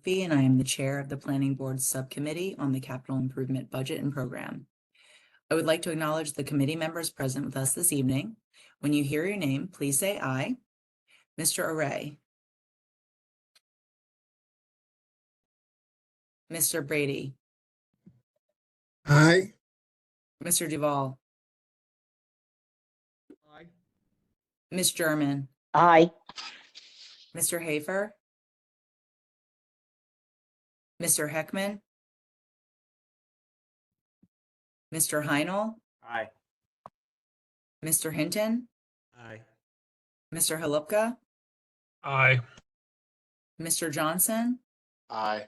And I am the chair of the Planning Board Subcommittee on the Capital Improvement Budget and Program. I would like to acknowledge the committee members present with us this evening. When you hear your name, please say aye. Mr. Array. Mr. Brady. Aye. Mr. Duval. Aye. Ms. German. Aye. Mr. Hafer. Mr. Heckman. Mr. Heinel. Aye. Mr. Hinton. Aye. Mr. Halupka. Aye. Mr. Johnson. Aye.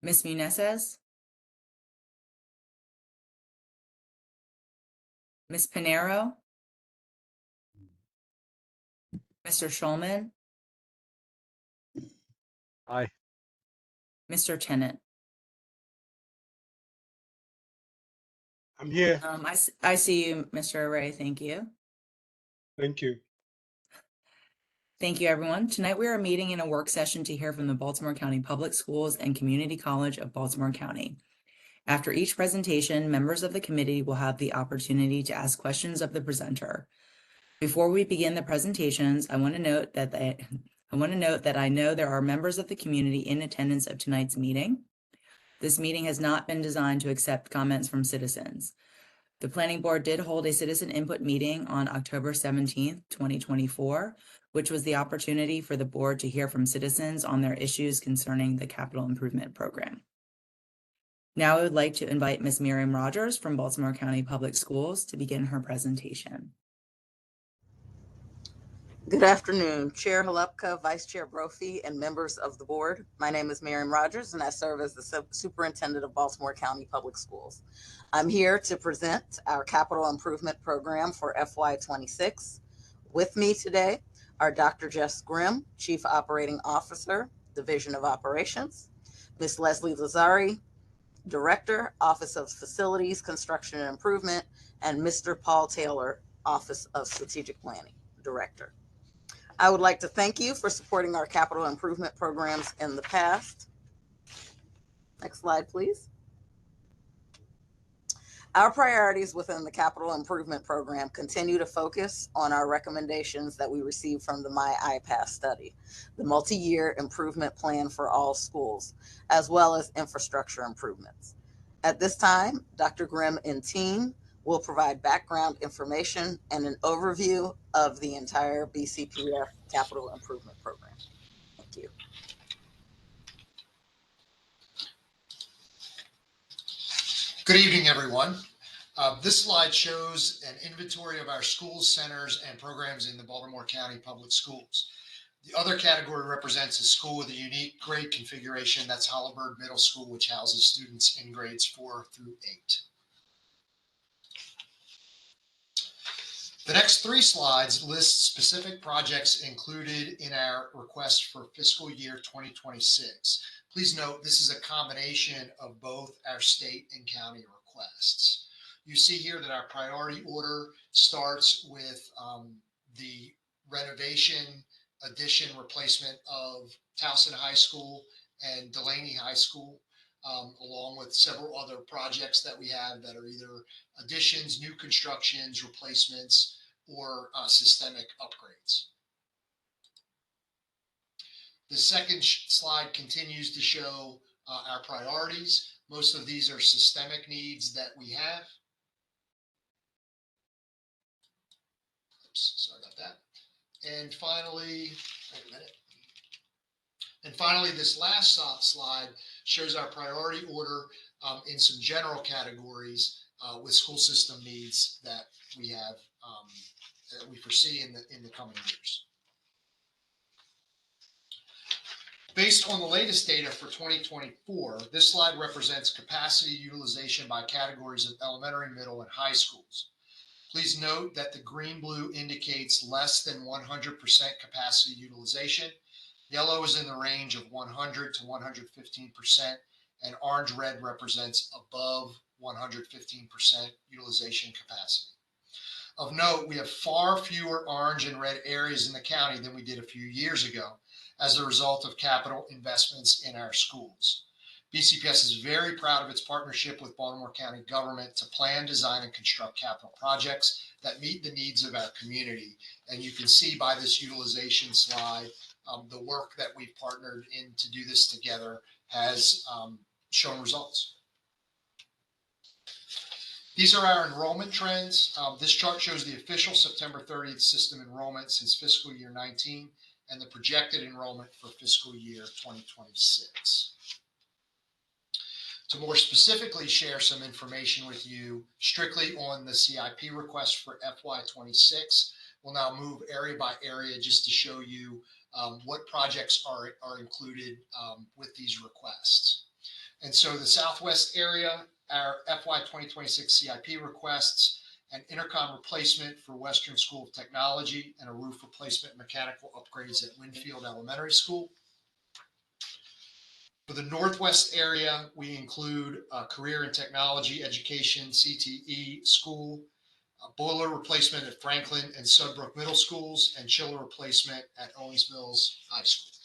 Ms. Muneses. Ms. Pinero. Mr. Schulman. Aye. Mr. Tennant. I'm here. I see you, Mr. Array. Thank you. Thank you. Thank you, everyone. Tonight we are meeting in a work session to hear from the Baltimore County Public Schools and Community College of Baltimore County. After each presentation, members of the committee will have the opportunity to ask questions of the presenter. Before we begin the presentations, I want to note that I know there are members of the community in attendance of tonight's meeting. This meeting has not been designed to accept comments from citizens. The Planning Board did hold a citizen input meeting on October 17th, 2024, which was the opportunity for the board to hear from citizens on their issues concerning the capital improvement program. Now I would like to invite Ms. Miriam Rogers from Baltimore County Public Schools to begin her presentation. Good afternoon, Chair Halupka, Vice Chair Brophy, and members of the board. My name is Miriam Rogers, and I serve as the Superintendent of Baltimore County Public Schools. I'm here to present our capital improvement program for FY26. With me today are Dr. Jess Grimm, Chief Operating Officer, Division of Operations, Ms. Leslie Lazari, Director, Office of Facilities, Construction and Improvement, and Mr. Paul Taylor, Office of Strategic Planning, Director. I would like to thank you for supporting our capital improvement programs in the past. Next slide, please. Our priorities within the capital improvement program continue to focus on our recommendations that we received from the My iPath study, the multi-year improvement plan for all schools, as well as infrastructure improvements. At this time, Dr. Grimm and team will provide background information and an overview of the entire BCPF capital improvement program. Thank you. Good evening, everyone. This slide shows an inventory of our schools, centers, and programs in the Baltimore County Public Schools. The other category represents a school with a unique grade configuration. That's Holabird Middle School, which houses students in grades 4 through 8. The next 3 slides list specific projects included in our request for fiscal year 2026. Please note this is a combination of both our state and county requests. You see here that our priority order starts with the renovation, addition, replacement of Towson High School and Delaney High School, along with several other projects that we have that are either additions, new constructions, replacements, or systemic upgrades. The second slide continues to show our priorities. Most of these are systemic needs that we have. Oops, sorry about that. And finally, wait a minute. And finally, this last slide shows our priority order in some general categories with school system needs that we have, that we foresee in the coming years. Based on the latest data for 2024, this slide represents capacity utilization by categories of elementary, middle, and high schools. Please note that the green-blue indicates less than 100% capacity utilization. Yellow is in the range of 100 to 115%, and orange-red represents above 115% utilization capacity. Of note, we have far fewer orange and red areas in the county than we did a few years ago. as a result of capital investments in our schools. BCPS is very proud of its partnership with Baltimore County government to plan, design, and construct capital projects that meet the needs of our community. And you can see by this utilization slide, the work that we've partnered in to do this together has shown results. These are our enrollment trends. This chart shows the official September 30th system enrollment since fiscal year 19 and the projected enrollment for fiscal year 2026. To more specifically share some information with you strictly on the CIP request for FY26, we'll now move area by area just to show you what projects are included with these requests. And so the Southwest area, our FY 2026 CIP requests an intercom replacement for Western School of Technology and a roof replacement mechanical upgrades at Winfield Elementary School. For the Northwest area, we include Career and Technology Education, CTE School, boiler replacement at Franklin and Sudbrook Middle Schools, and chiller replacement at Owings Mills High School.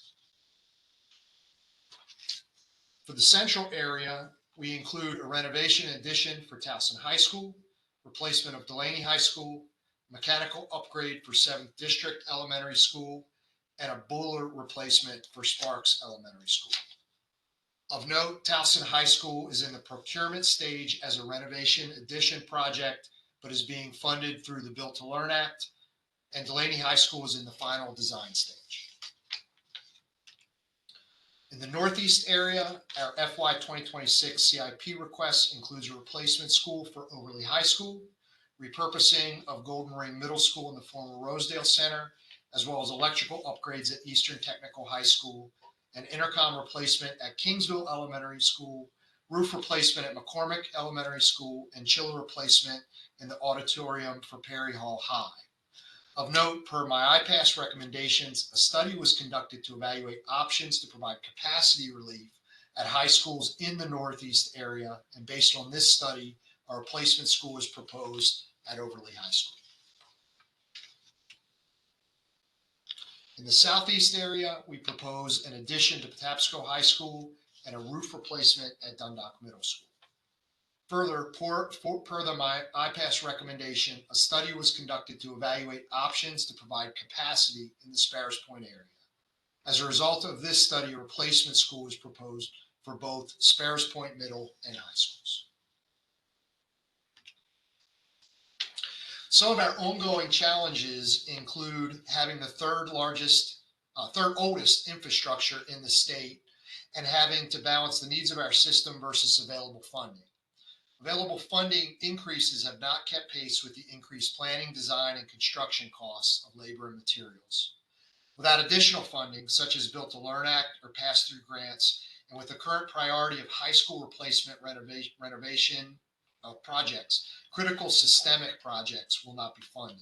For the Central area, we include a renovation addition for Towson High School, replacement of Delaney High School, mechanical upgrade for 7th District Elementary School, and a boiler replacement for Sparks Elementary School. Of note, Towson High School is in the procurement stage as a renovation addition project, but is being funded through the Built to Learn Act, and Delaney High School is in the final design stage. In the Northeast area, our FY 2026 CIP request includes a replacement school for Overley High School, repurposing of Golden Ring Middle School in the former Rosedale Center, as well as electrical upgrades at Eastern Technical High School, an intercom replacement at Kingsville Elementary School, roof replacement at McCormick Elementary School, and chiller replacement in the auditorium for Perry Hall High. Of note, per my IPASS recommendations, a study was conducted to evaluate options to provide capacity relief at high schools in the Northeast area, and based on this study, a replacement school is proposed at Overley High School. In the Southeast area, we propose an addition to Patapsco High School and a roof replacement at Dundalk Middle School. Further, per my IPASS recommendation, a study was conducted to evaluate options to provide capacity in the Sparrows Point area. As a result of this study, a replacement school is proposed for both Sparrows Point Middle and High Schools. Some of our ongoing challenges include having the third oldest infrastructure in the state and having to balance the needs of our system versus available funding. Available funding increases have not kept pace with the increased planning, design, and construction costs of labor and materials. Without additional funding, such as Built to Learn Act or pass-through grants, and with the current priority of high school replacement renovation projects, critical systemic projects will not be funded.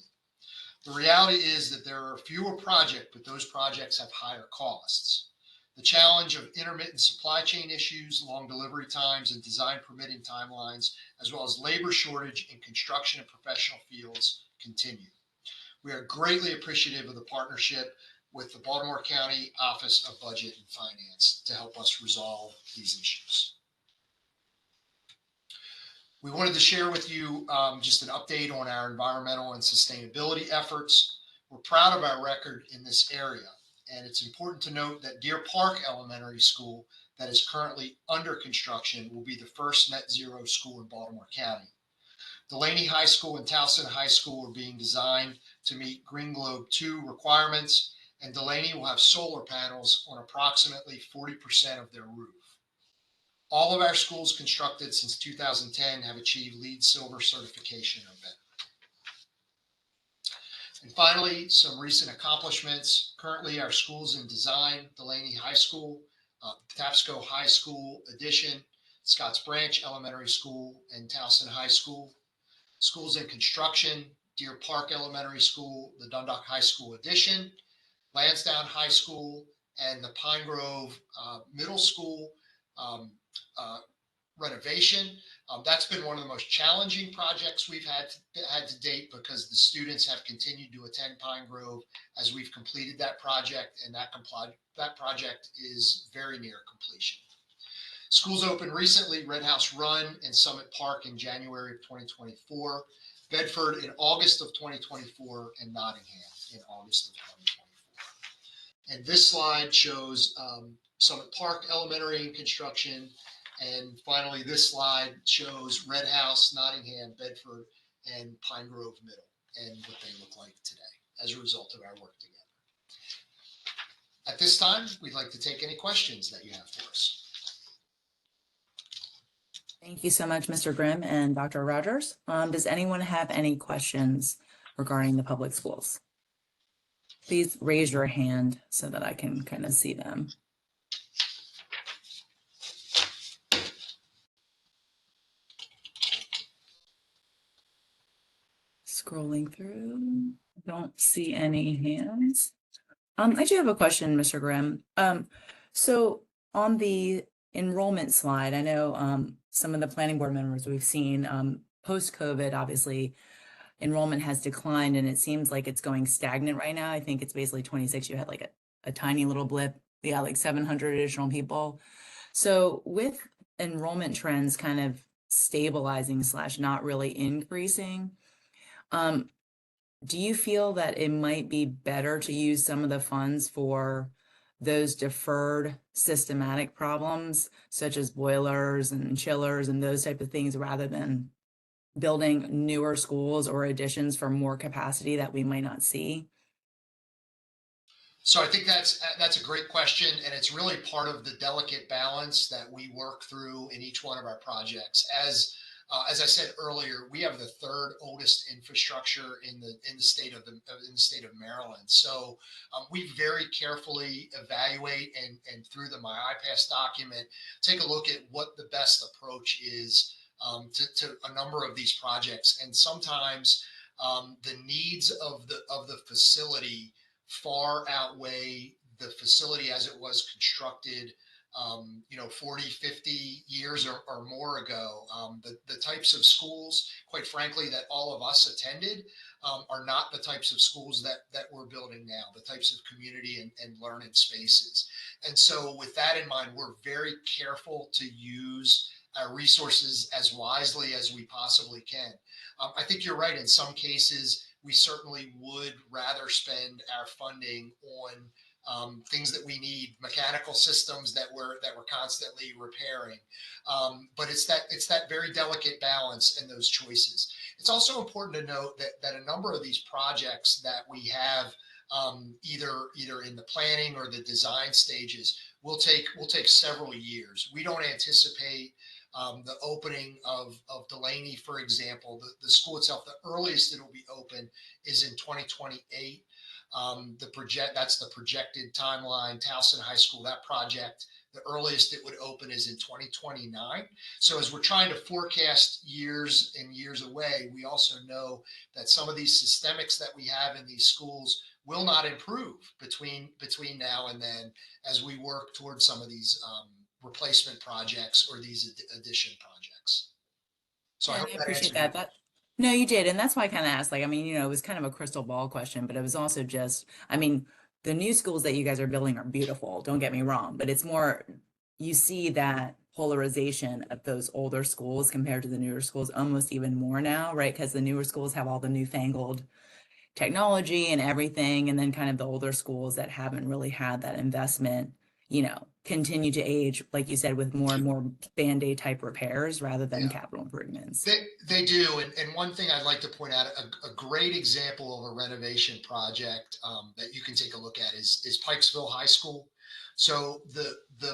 The reality is that there are fewer projects, but those projects have higher costs. The challenge of intermittent supply chain issues, long delivery times, and design permitting timelines, as well as labor shortage in construction and professional fields, continue. We are greatly appreciative of the partnership with the Baltimore County Office of Budget and Finance to help us resolve these issues. We wanted to share with you just an update on our environmental and sustainability efforts. We're proud of our record in this area, and it's important to note that Deer Park Elementary School, that is currently under construction, will be the first net zero school in Baltimore County. Delaney High School and Towson High School are being designed to meet Green Globe 2 requirements, and Delaney will have solar panels on approximately 40% of their roof. All of our schools constructed since 2010 have achieved LEED Silver certification or better. And finally, some recent accomplishments. Currently, our schools in design: Delaney High School, Patapsco High School addition, Scotts Branch Elementary School, and Towson High School. Schools in construction: Deer Park Elementary School, the Dundalk High School addition, Lansdowne High School, and the Pine Grove Middle School. renovation. That's been one of the most challenging projects we've had to date because the students have continued to attend Pine Grove as we've completed that project, and that project is very near completion. Schools opened recently: Red House Run and Summit Park in January of 2024, Bedford in August of 2024, and Nottingham in August of 2024. And this slide shows Summit Park Elementary in construction. And finally, this slide shows Red House, Nottingham, Bedford, and Pine Grove Middle, and what they look like today as a result of our work together. At this time, we'd like to take any questions that you have for us. Thank you so much, Mr. Grimm and Dr. Rogers. Does anyone have any questions regarding the public schools? Please raise your hand so that I can kind of see them. Scrolling through, don't see any hands. I do have a question, Mr. Grimm. So on the enrollment slide, I know some of the planning board members we've seen post-COVID, obviously, enrollment has declined and it seems like it's going stagnant right now. I think it's basically 26. You had like a tiny little blip. Yeah, like 700 additional people. So with enrollment trends kind of stabilizing / not really increasing, do you feel that it might be better to use some of the funds for those deferred systematic problems, such as boilers and chillers and those type of things, rather than building newer schools or additions for more capacity that we might not see? So I think that's a great question, and it's really part of the delicate balance that we work through in each one of our projects. As I said earlier, we have the third oldest infrastructure in the state of Maryland. So we very carefully evaluate and through the My iPass document, take a look at what the best approach is to a number of these projects. And sometimes the needs of the facility far outweigh the facility as it was constructed 40, 50 years or more ago. The types of schools, quite frankly, that all of us attended are not the types of schools that we're building now, the types of community and learning spaces. And so with that in mind, we're very careful to use our resources as wisely as we possibly can. I think you're right. In some cases, we certainly would rather spend our funding on things that we need, mechanical systems that we're constantly repairing. But it's that very delicate balance in those choices. It's also important to note that a number of these projects that we have either in the planning or the design stages will take several years. We don't anticipate the opening of Delaney, for example, the school itself. The earliest it will be open is in 2028. That's the projected timeline. Towson High School, that project, the earliest it would open is in 2029. So as we're trying to forecast years and years away, we also know that some of these systemics that we have in these schools will not improve between now and then as we work towards some of these replacement projects or these addition projects. So Yeah, I hope I that appreciate answered that. No, you did. And that's why I kind of asked, like, I mean, it was kind of a crystal ball question, but it was also just, I mean, the new schools that you guys are building are beautiful, don't get me wrong, but it's more, you see that polarization of those older schools compared to the newer schools almost even more now, right? Because the newer schools have all the newfangled technology and everything, and then kind of the older schools that haven't really had that investment, continue to age, like you said, with more and more Band-Aid type repairs rather than capital improvements. They do. And one thing I'd like to point out, a great example of a renovation project that you can take a look at is Pikesville High School. So the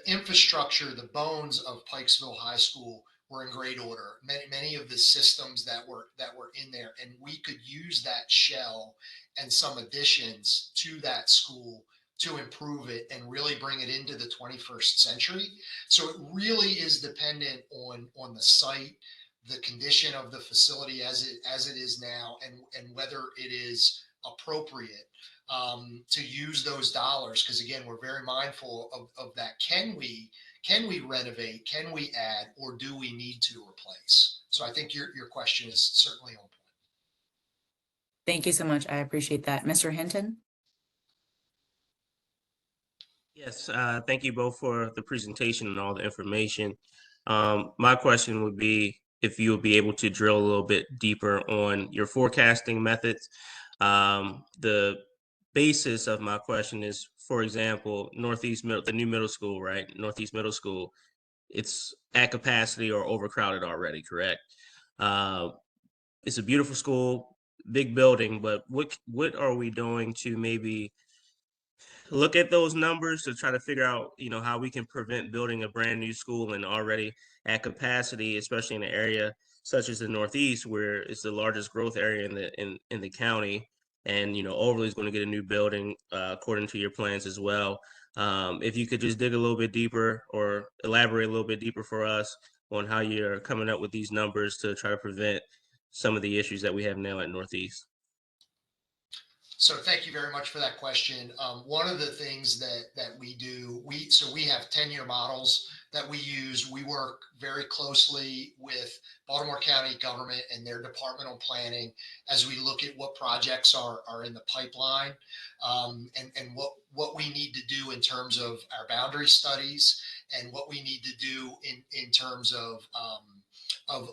infrastructure, the bones of Pikesville High School were in great order. Many of the systems that were in there, and we could use that shell and some additions to that school to improve it and really bring it into the 21st century. So it really is dependent on the site, the condition of the facility as it is now, and whether it is appropriate to use those dollars. Because again, we're very mindful of that. Can we renovate? Can we add, or do we need to replace? So I think your question is certainly on point. Thank you so much. I appreciate that. Mr. Hinton? Yes, thank you both for the presentation and all the information. My question would be if you would be able to drill a little bit deeper on your forecasting methods. The basis of my question is, for example, the new middle school, right? Northeast Middle School, it's at capacity or overcrowded already, correct? It's a beautiful school, big building, but what are we doing to maybe look at those numbers to try to figure out, how we can prevent building a brand new school and already at capacity, especially in an area such as the Northeast, where it's the largest growth area in the county. And, Overley is going to get a new building, according to your plans as well. If you could just dig a little bit deeper or elaborate a little bit deeper for us on how you're coming up with these numbers to try to prevent some of the issues that we have now at Northeast. So thank you very much for that question. One of the things that we do, we have 10-year models that we use. We work very closely with Baltimore County government and their departmental planning as we look at what projects are in the pipeline, and what we need to do in terms of our boundary studies and what we need to do in terms of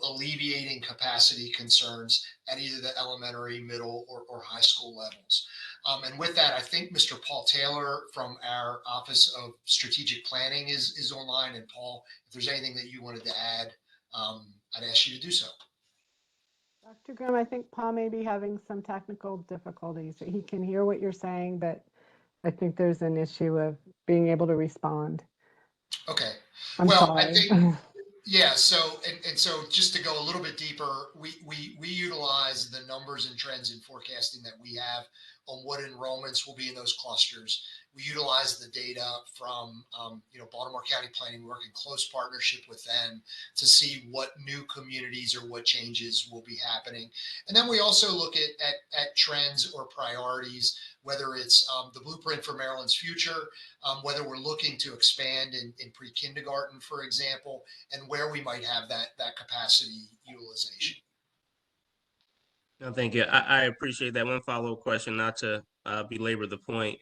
alleviating capacity concerns at either the elementary, middle, or high school levels. And with that, I think Mr. Paul Taylor from our Office of Strategic Planning is online. And Paul, if there's anything that you wanted to add, I'd ask you to do so. Dr. Grimm, I think Paul may be having some technical difficulties. He can hear what you're saying, but I think there's an issue of being able to respond. Okay. I'm well, sorry. I think, yeah. So, and so just to go a little bit deeper, we utilize the numbers and trends in forecasting that we have on what enrollments will be in those clusters. We utilize the data from, Baltimore County Planning. We work in close partnership with them to see what new communities or what changes will be happening. And then we also look at trends or priorities, whether it's the blueprint for Maryland's future, whether we're looking to expand in pre-kindergarten, for example, and where we might have that capacity utilization. No, thank you. I appreciate that. One follow-up question, not to belabor the point.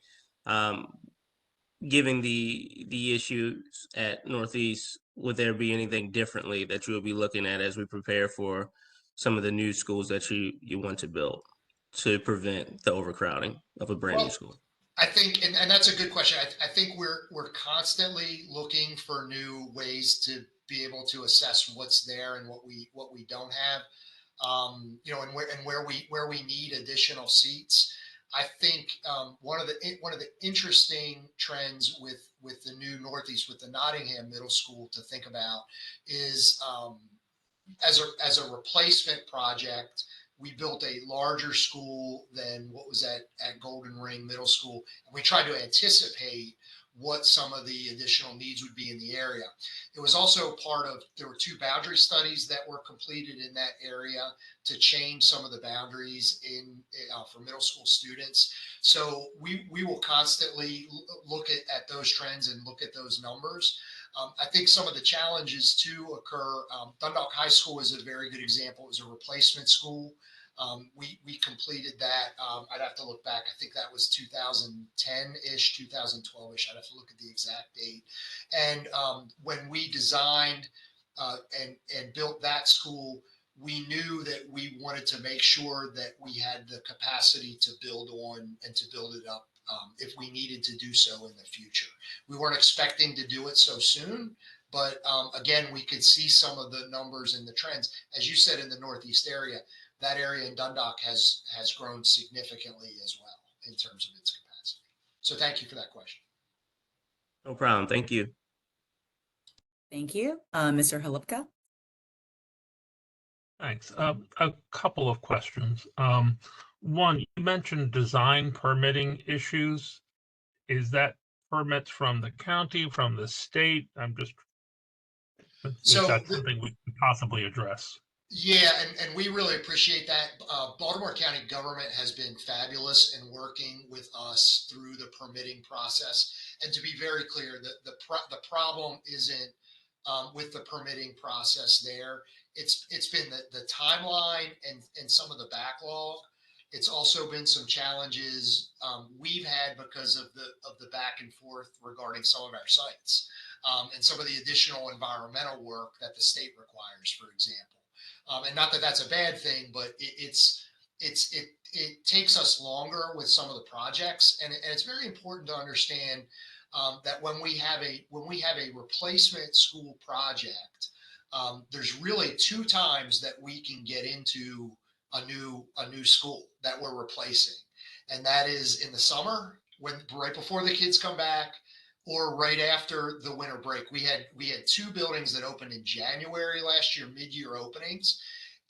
Given the issues at Northeast, would there be anything differently that you would be looking at as we prepare for some of the new schools that you want to build to prevent the overcrowding of a brand new school? I think, and that's a good question. I think we're constantly looking for new ways to be able to assess what's there and what we don't have. And where we need additional seats. I think one of the interesting trends with the new Northeast, with the Nottingham Middle School to think about is as a replacement project. We built a larger school than what was at Golden Ring Middle School, and we tried to anticipate what some of the additional needs would be in the area. It was also there were 2 boundary studies that were completed in that area to change some of the boundaries for middle school students. So we will constantly look at those trends and look at those numbers. I think some of the challenges too occur. Dundalk High School is a very good example. It was a replacement school. We completed that. I'd have to look back. I think that was 2010-ish, 2012-ish. I'd have to look at the exact date. And when we designed and built that school, we knew that we wanted to make sure that we had the capacity to build on and to build it up if we needed to do so in the future. We weren't expecting to do it so soon, but again, we could see some of the numbers and the trends. As you said, in the Northeast area, that area in Dundalk has grown significantly as well in terms of its capacity. So thank you for that question. No problem. Thank you. Thank you. Mr. Halupka? Thanks. A couple of questions. One, you mentioned design permitting issues. Is that permits from the county, from the state? Is that something we could possibly address? Yeah, and we really appreciate that. Baltimore County government has been fabulous in working with us through the permitting process. And to be very clear, the problem isn't with the permitting process there. It's been the timeline and some of the backlog. It's also been some challenges we've had because of the back and forth regarding some of our sites and some of the additional environmental work that the state requires, for example. And not that that's a bad thing, but it takes us longer with some of the projects, and it's very important to understand that when we have a replacement school project, there's really two times that we can get into a new school that we're replacing, and that is in the summer when right before the kids come back, or right after the winter break. We had two buildings that opened in January last year, mid-year openings,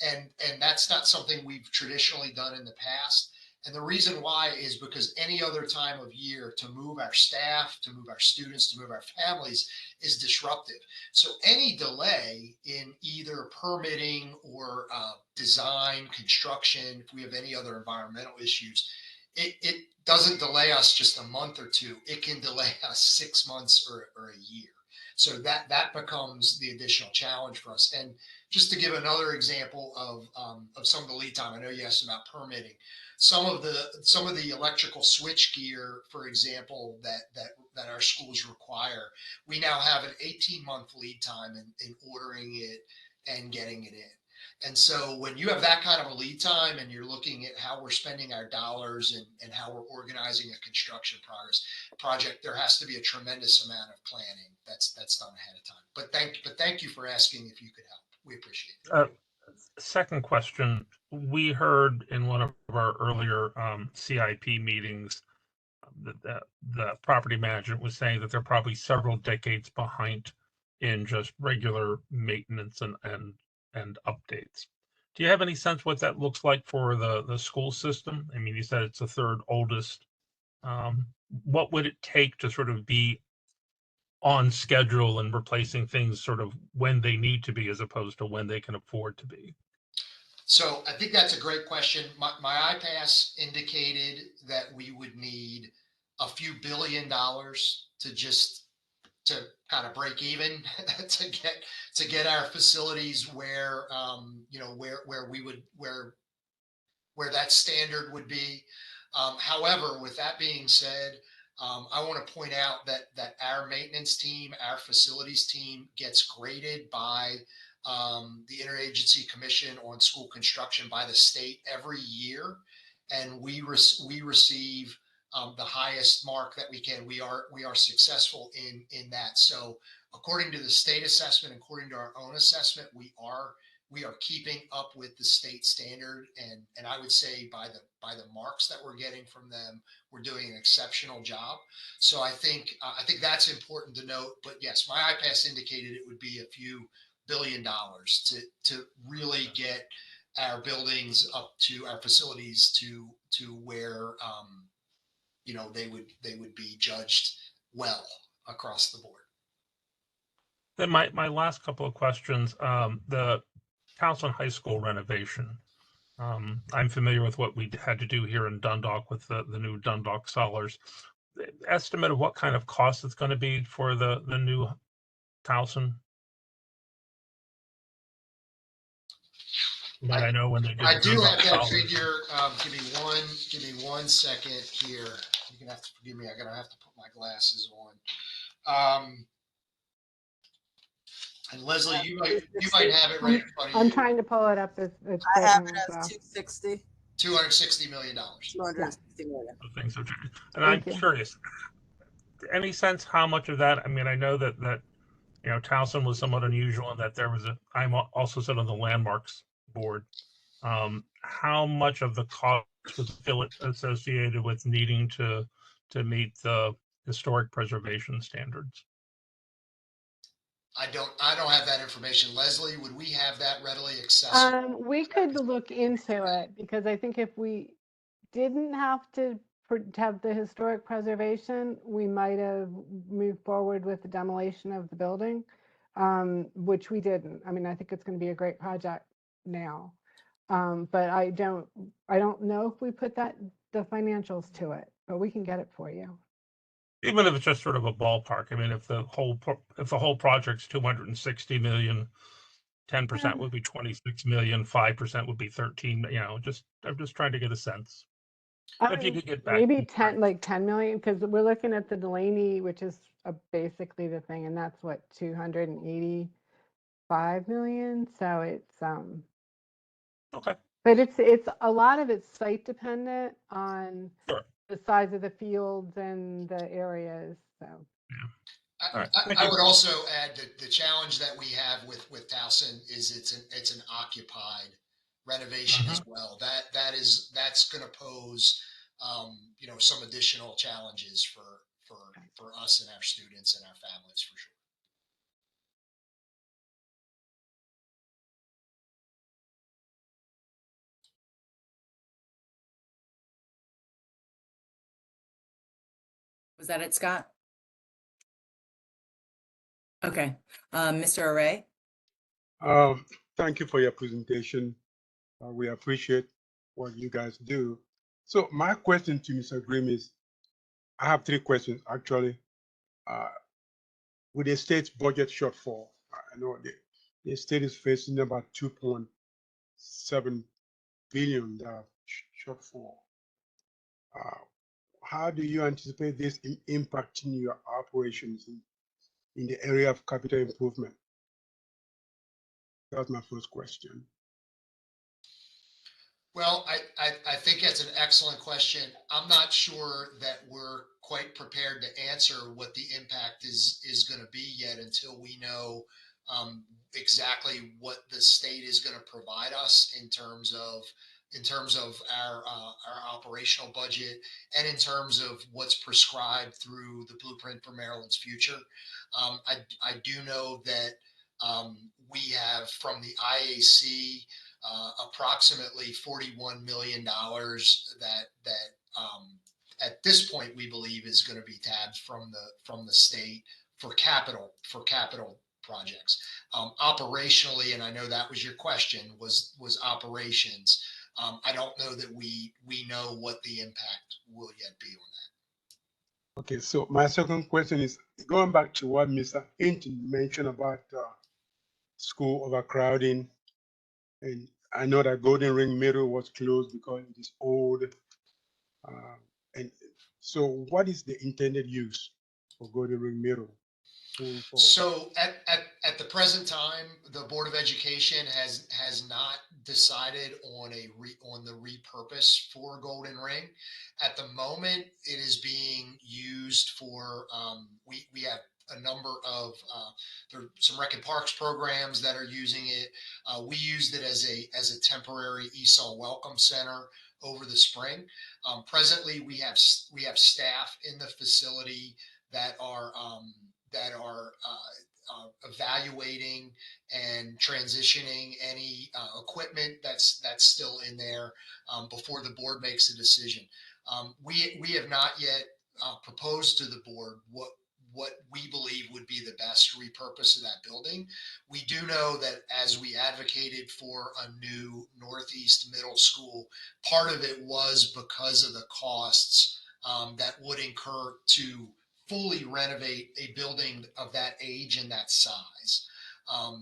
and that's not something we've traditionally done in the past. And the reason why is because any other time of year to move our staff, to move our students, to move our families is disruptive. So any delay in either permitting or design, construction, if we have any other environmental issues, it doesn't delay us just a month or two. It can delay us 6 months or a year. So that becomes the additional challenge for us. And just to give another example of some of the lead time, I know you asked about permitting. Some of the electrical switch gear, for example, that our schools require, we now have an 18-month lead time in ordering it and getting it in. And so when you have that kind of a lead time and you're looking at how we're spending our dollars and how we're organizing a construction project, there has to be a tremendous amount of planning that's done ahead of time. But thank you for asking if you could help. We appreciate it. Second question, we heard in one of our earlier CIP meetings that the property management was saying that they're probably several decades behind in just regular maintenance and updates. Do you have any sense what that looks like for the school system? I mean, you said it's the third oldest. What would it take to sort of be on schedule and replacing things sort of when they need to be as opposed to when they can afford to be? So I think that's a great question. My iPass indicated that we would need a few $billion to kind of break even to get our facilities where where that standard would be. However, with that being said, I want to point out that our maintenance team, our facilities team, gets graded by the Interagency Commission on School Construction by the state every year, and we receive the highest mark that we can. We are successful in that. So according to the state assessment, according to our own assessment, we are keeping up with the state standard, and I would say by the marks that we're getting from them, we're doing an exceptional job. So I think that's important to note. But yes, my iPass indicated it would be a few $billion to really get our buildings up to our facilities to where they would be judged well across the board. Then my last couple of questions, the Towson High School renovation. I'm familiar with what we had to do here in Dundalk with the new Dundalk Scholars. Estimate of what kind of cost it's going to be for the new Towson? But I know when they did I the do Dundalk have that Scholars. figure. Give me one second here. You're gonna have to forgive me. I'm gonna have to put my glasses on. And Leslie, you might have it right in front of I'm you. trying to pull it up as I have it Brittany as as well. 260, $260 million. 260 million. Things have changed. And I'm Thank you. curious, any sense how much of that? I mean, I know that Towson was somewhat unusual in that I'm also sit on the landmarks board. How much of the cost was associated with needing to meet the historic preservation standards? I don't have that information. Leslie, would we have that readily accessible? We could look into it because I think if we didn't have to have the historic preservation, we might have moved forward with the demolition of the building, which we didn't. I mean, I think it's going to be a great project. now. But I don't know if we put the financials to it, but we can get it for you. Even if it's just sort of a ballpark, I mean, if the whole project's 260 million, 10% would be 26 million, 5% would be 13, I'm just trying to get a sense. If you could get back. Maybe 10 million, because we're looking at the Delaney, which is basically the thing, and that's what, 285 million. So it's Okay. but it's a lot of it's site dependent on Sure. the size of the fields and the areas. So All right. I would also add that the challenge that we have with Towson is it's an occupied renovation as well. That's going to pose some additional challenges for us and our students and our families for sure. Was that it, Scott? Okay, Mr. Array? Thank you for your presentation. We appreciate what you guys do. So my question to Mr. Grimm is, I have three questions actually. With the state's budget shortfall, I know the state is facing about 2.7 billion shortfall. How do you anticipate this impacting your operations in the area of capital improvement? That's my first question. Well, I think that's an excellent question. I'm not sure that we're quite prepared to answer what the impact is going to be yet until we know exactly what the state is going to provide us in terms of our operational budget and in terms of what's prescribed through the Blueprint for Maryland's Future. I do know that we have from the IAC approximately $41 million that at this point we believe is going to be tabbed from the state for capital projects. Operationally, and I know that was your question, was operations. I don't know that we know what the impact will yet be on that. Okay, so my second question is going back to what Mr. Hinton mentioned about school overcrowding. And I know that Golden Ring Middle was closed because it is old. And so what is the intended use for Golden Ring Middle? So at the present time, the Board of Education has not decided on the repurpose for Golden Ring. At the moment, it is being used for we have a number of there are some Rec and Parks programs that are using it. We used it as a temporary ESOL welcome center over the spring. Presently, we have staff in the facility that are evaluating and transitioning any equipment that's still in there before the board makes a decision. We have not yet proposed to the board what we believe would be the best repurpose of that building. We do know that as we advocated for a new Northeast middle school, part of it was because of the costs that would incur to fully renovate a building of that age and that size.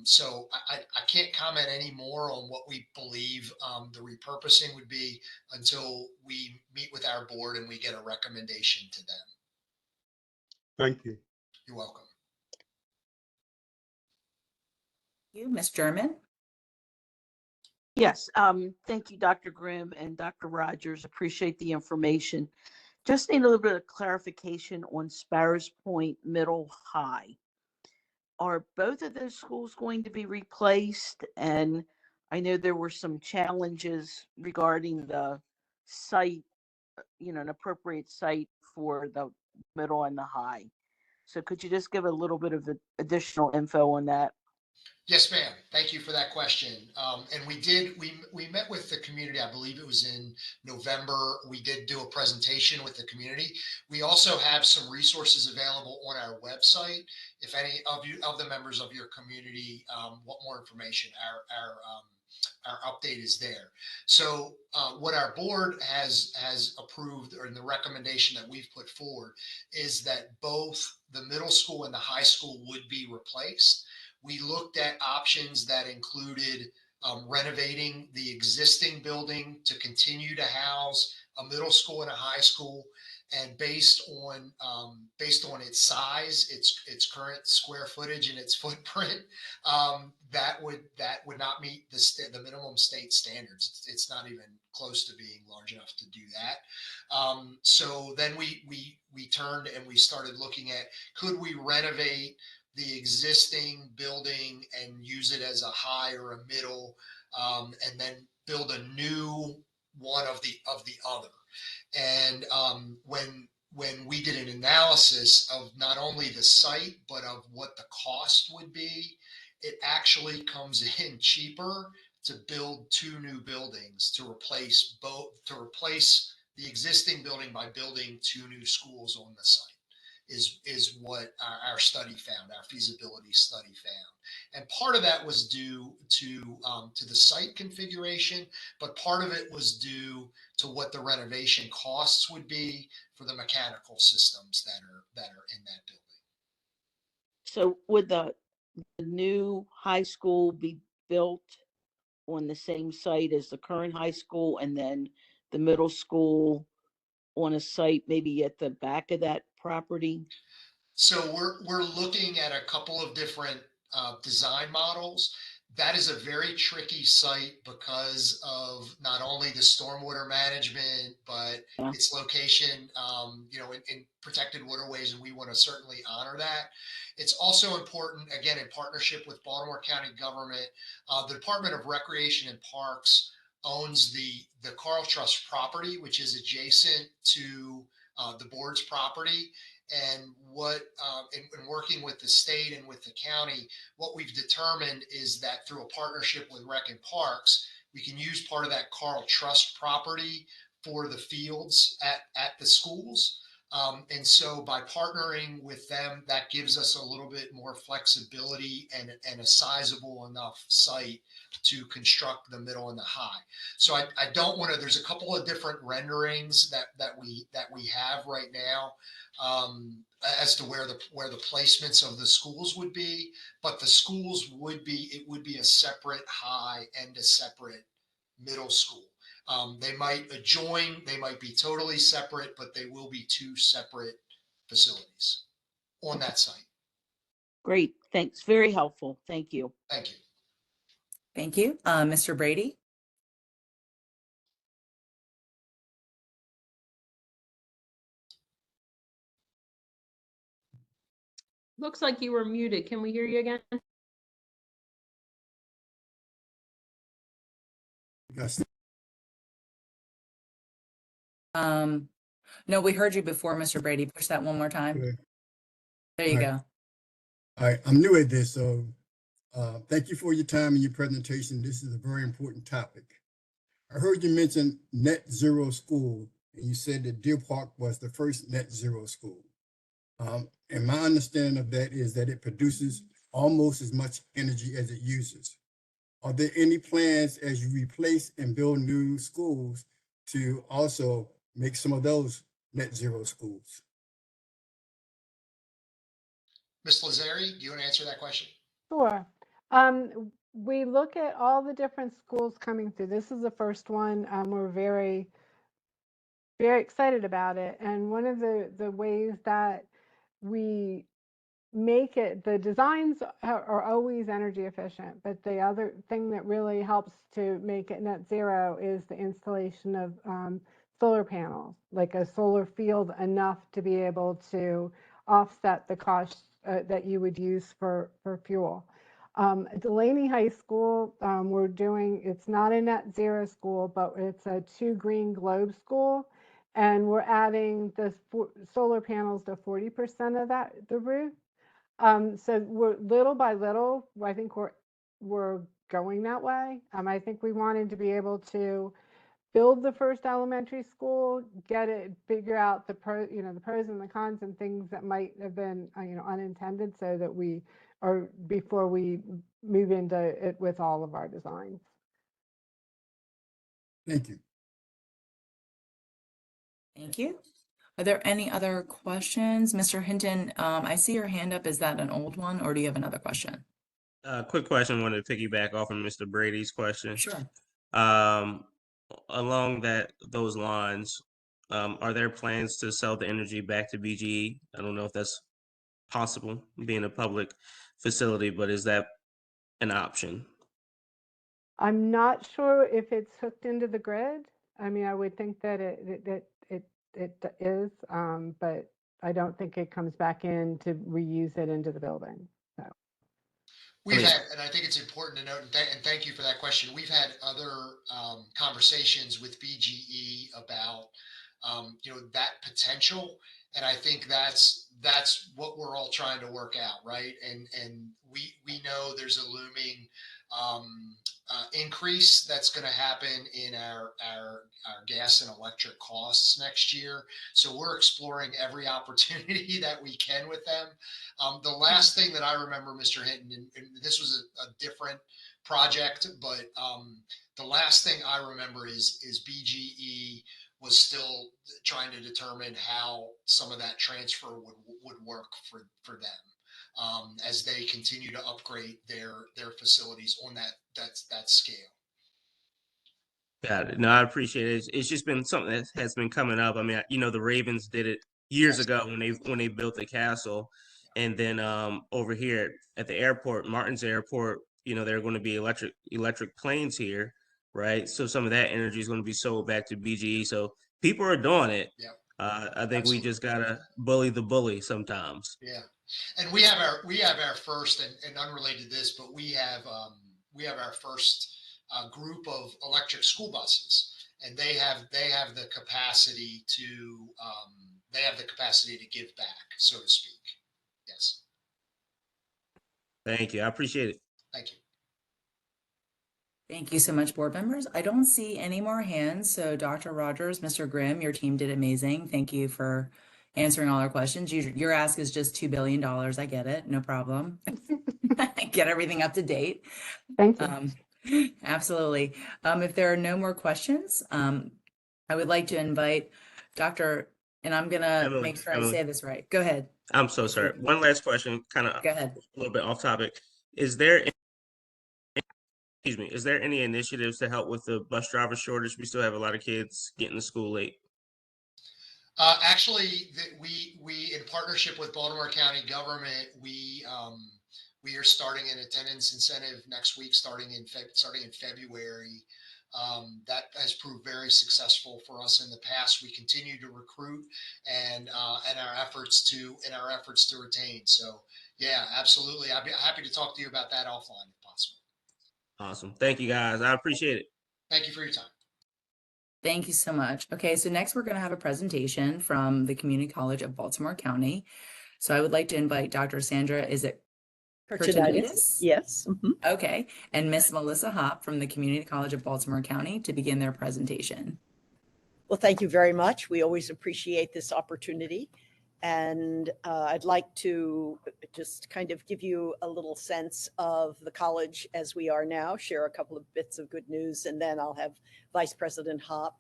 So I can't comment any more on what we believe the repurposing would be until we meet with our board and we get a recommendation to them. Thank you. You're welcome. You, Ms. German? Yes, thank you, Dr. Grimm and Dr. Rogers. Appreciate the information. Just need a little bit of clarification on Sparrows Point Middle High. Are both of those schools going to be replaced? And I know there were some challenges regarding the site, an appropriate site for the middle and the high. So could you just give a little bit of additional info on that? Yes, ma'am. Thank you for that question. And we met with the community, I believe it was in November. We did do a presentation with the community. We also have some resources available on our website. If any of the members of your community want more information, update is there. So what our board has approved, or in the recommendation that we've put forward, is that both the middle school and the high school would be replaced. We looked at options that included renovating the existing building to continue to house a middle school and a high school, and based on its size, its current square footage and its footprint, that would not meet the minimum state standards. It's not even close to being large enough to do that. So then we turned and we started looking at, could we renovate the existing building and use it as a high or a middle, and then build a new one of the other. And when we did an analysis of not only the site but of what the cost would be, it actually comes in cheaper to build two new buildings to replace the existing building by building two new schools on the site. Is what our study found, our feasibility study found. And part of that was due to the site configuration, but part of it was due to what the renovation costs would be for the mechanical systems that are in that building. So would the new high school be built on the same site as the current high school, and then the middle school on a site maybe at the back of that property? So we're looking at a couple of different design models. That is a very tricky site because of not only the stormwater management, but Yeah. its location, in protected waterways, and we want to certainly honor that. It's also important, again, in partnership with Baltimore County government. The Department of Recreation and Parks owns the Carl Trust property, which is adjacent to the board's property. And in working with the state and with the county, what we've determined is that through a partnership with Rec and Parks, we can use part of that Carl Trust property for the fields at the schools. And so by partnering with them, that gives us a little bit more flexibility and a sizable enough site to construct the middle and the high. So I don't want to, there's a couple of different renderings that we have right now, as to where the placements of the schools would be, but the schools would be a separate high and a separate middle school. They might adjoin, they might be totally separate, but they will be two separate facilities on that site. Great, thanks. Very helpful. Thank you. Thank you. Thank you. Mr. Brady? Looks like you were muted. Can we hear you again? Yes. No, we heard you before, Mr. Brady. Push that one more time. Okay. There you All go. All right, I'm new at this, so thank you for your time and your presentation. This is a very important topic. I heard you mention net zero school, and you said that Deer Park was the first net zero school. And my understanding of that is that it produces almost as much energy as it uses. Are there any plans as you replace and build new schools to also make some of those net zero schools? Ms. Lazzari, do you want to answer that question? Sure. We look at all the different schools coming through. This is the first one. We're very, very excited about it. And one of the ways that we make it, the designs are always energy efficient, but the other thing that really helps to make it net zero is the installation of solar panels, like a solar field enough to be able to offset the costs that you would use for fuel. Delaney High School, we're doing, it's not a net zero school, but it's a 2 green globe school. And we're adding the solar panels to 40% of the roof. So we're little by little, I think we're going that way. I think we wanted to be able to build the first elementary school, get it, figure out the pros and the cons and things that might have been, unintended, so that before we move into it with all of our designs. Thank you. Thank you. Are there any other questions? Mr. Hinton, I see your hand up. Is that an old one or do you have another question? Quick question. Wanted to piggyback off of Mr. Brady's question. Sure. Um, along those lines, are there plans to sell the energy back to BGE? I don't know if that's possible, being a public facility, but is that an option? I'm not sure if it's hooked into the grid. I mean, I would think that it is, but I don't think it comes back in to reuse it into the building. So We've mean- had, and I think it's important to note, and thank you for that question. We've had other conversations with BGE about, that potential, and I think that's what we're all trying to work out, right? And we know there's a looming increase that's going to happen in our gas and electric costs next year. So we're exploring every opportunity that we can with them. The last thing that I remember, Mr. Hinton, and this was a different project, but the last thing I remember is BGE was still trying to determine how some of that transfer would work for them as they continue to upgrade their facilities on that scale. Got it. No, I appreciate it. It's just been something that has been coming up. I mean, the Ravens did it years ago when they built the castle, and then over here at the airport, Martin's Airport, there are going to be electric planes here, right? So some of that energy is going to be sold back to BGE. So people are doing it. Yeah. I think we just gotta bully the bully sometimes. Yeah, and we have our first and unrelated to this, but we have our first group of electric school buses, and they have the capacity to give back, so to speak. Yes. Thank you. I appreciate it. Thank you. Thank you so much, board members. I don't see any more hands. So Dr. Rogers, Mr. Grimm, your team did amazing. Thank you for answering all our questions. Your ask is just $2 billion. I get it. No problem. Get everything up to date. thank you. Absolutely. If there are no more questions, I would like to invite Dr. And I'm gonna make sure I say this right. Go ahead. I'm so sorry. One last question, kind of Go ahead. a little bit off topic. Is there any initiatives to help with the bus driver shortage? We still have a lot of kids getting to school late. Actually, we in partnership with Baltimore County government, we are starting an attendance incentive next week, starting in February. That has proved very successful for us in the past. We continue to recruit and our efforts to retain. So yeah, absolutely. I'd be happy to talk to you about that offline if possible. Awesome. Thank you, guys. I appreciate it. Thank you for your time. Thank you so much. Okay, so next we're going to have a presentation from the Community College of Baltimore County. So I would like to invite Dr. Sandra, is it Kurtinitis? Yes. Okay, and Miss Melissa Hopp from the Community College of Baltimore County to begin their presentation. Well, thank you very much. We always appreciate this opportunity. And I'd like to just kind of give you a little sense of the college as we are now, share a couple of bits of good news, and then I'll have Vice President Hopp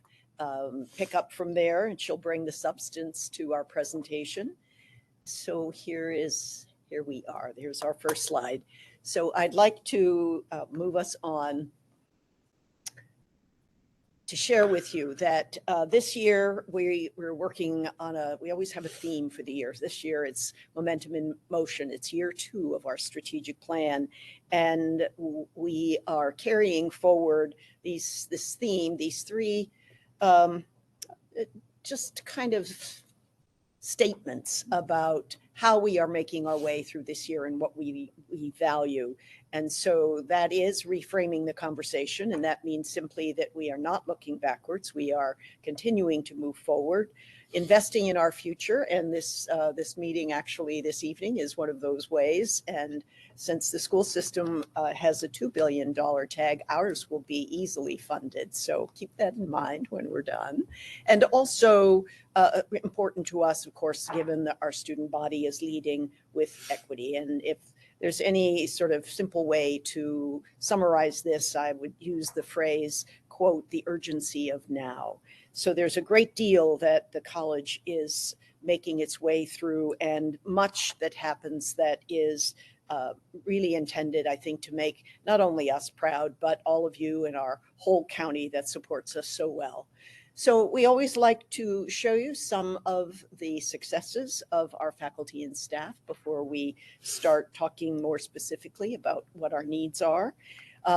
pick up from there, and she'll bring the substance to our presentation. So here we are. Here's our first slide. So I'd like to move us on to share with you that this year we're working on we always have a theme for the year. This year it's Momentum in Motion. It's year 2 of our strategic plan. And we are carrying forward this theme, these 3 just kind of statements about how we are making our way through this year and what we value. And so that is reframing the conversation. And that means simply that we are not looking backwards. We are continuing to move forward, investing in our future. And this meeting actually this evening is one of those ways. And since the school system has a $2 billion tag, ours will be easily funded. So keep that in mind when we're done. And also important to us, of course, given that our student body is leading with equity. And if there's any sort of simple way to summarize this, I would use the phrase quote, the urgency of now. So there's a great deal that the college is making its way through, and much that happens that is really intended, I think, to make not only us proud, but all of you and our whole county that supports us so well. So we always like to show you some of the successes of our faculty and staff before we start talking more specifically about what our needs are.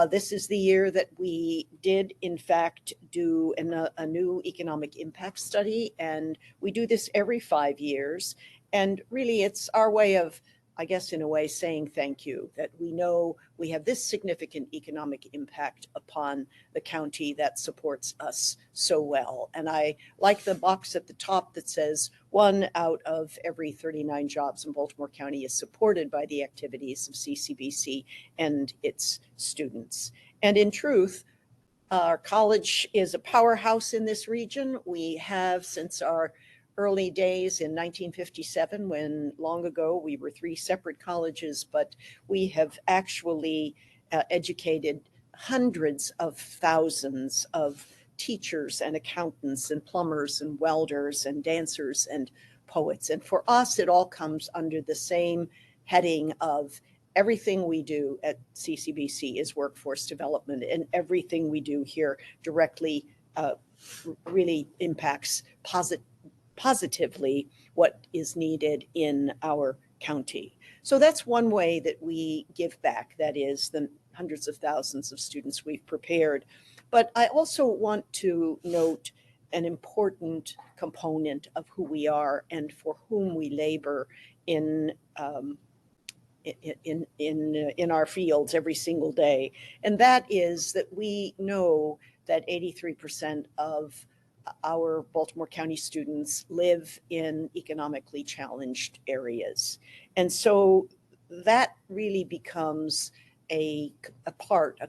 This is the year that we did, in fact, do a new economic impact study, and we do this every 5 years. And really, it's our way of, I guess, in a way, saying thank you, that we know we have this significant economic impact upon the county that supports us so well. And I like the box at the top that says 1 out of every 39 jobs in Baltimore County is supported by the activities of CCBC and its students. And in truth, our college is a powerhouse in this region. We have, since our early days in 1957, when long ago we were 3 separate colleges, but we have actually educated hundreds of thousands of teachers and accountants and plumbers and welders and dancers and poets. And for us, it all comes under the same heading of everything we do at CCBC is workforce development, and everything we do here directly really impacts positively what is needed in our county. So that's one way that we give back, that is the hundreds of thousands of students we've prepared. But I also want to note an important component of who we are and for whom we labor in our fields every single day. And that is that we know that 83% of our Baltimore County students live in economically challenged areas. And so that really becomes a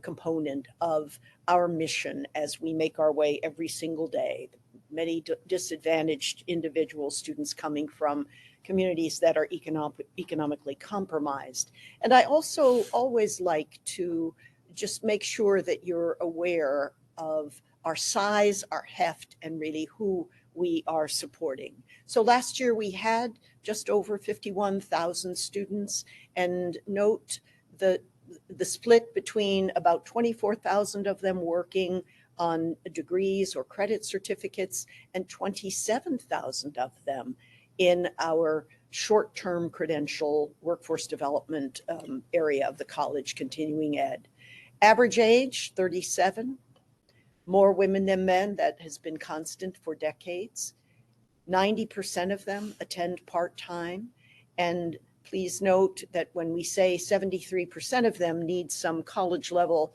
component of our mission as we make our way every single day. Many disadvantaged individual students coming from communities that are economically compromised. And I also always like to just make sure that you're aware of our size, our heft, and really who we are supporting. So last year we had just over 51,000 students, and note the split between about 24,000 of them working on degrees or credit certificates and 27,000 of them in our short-term credential workforce development area of the college, continuing ed. Average age, 37. More women than men, that has been constant for decades. 90% of them attend part-time. And please note that when we say 73% of them need some college level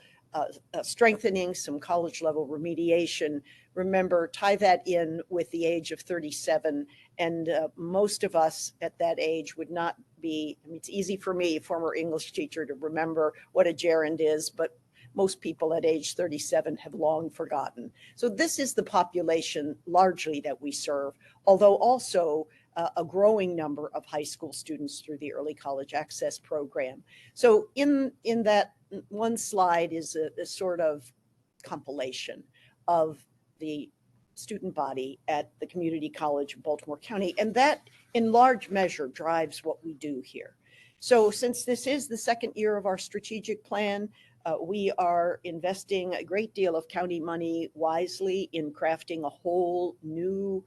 strengthening, some college level remediation, remember, tie that in with the age of 37. And most of us at that age would not be, I mean, it's easy for me, former English teacher, to remember what a gerund is, but most people at age 37 have long forgotten. So this is the population largely that we serve, although also a growing number of high school students through the Early College Access Program. So in that one slide is a sort of compilation of the student body at the Community College of Baltimore County, and that in large measure drives what we do here. So since this is the second year of our strategic plan, we are investing a great deal of county money wisely in crafting a whole new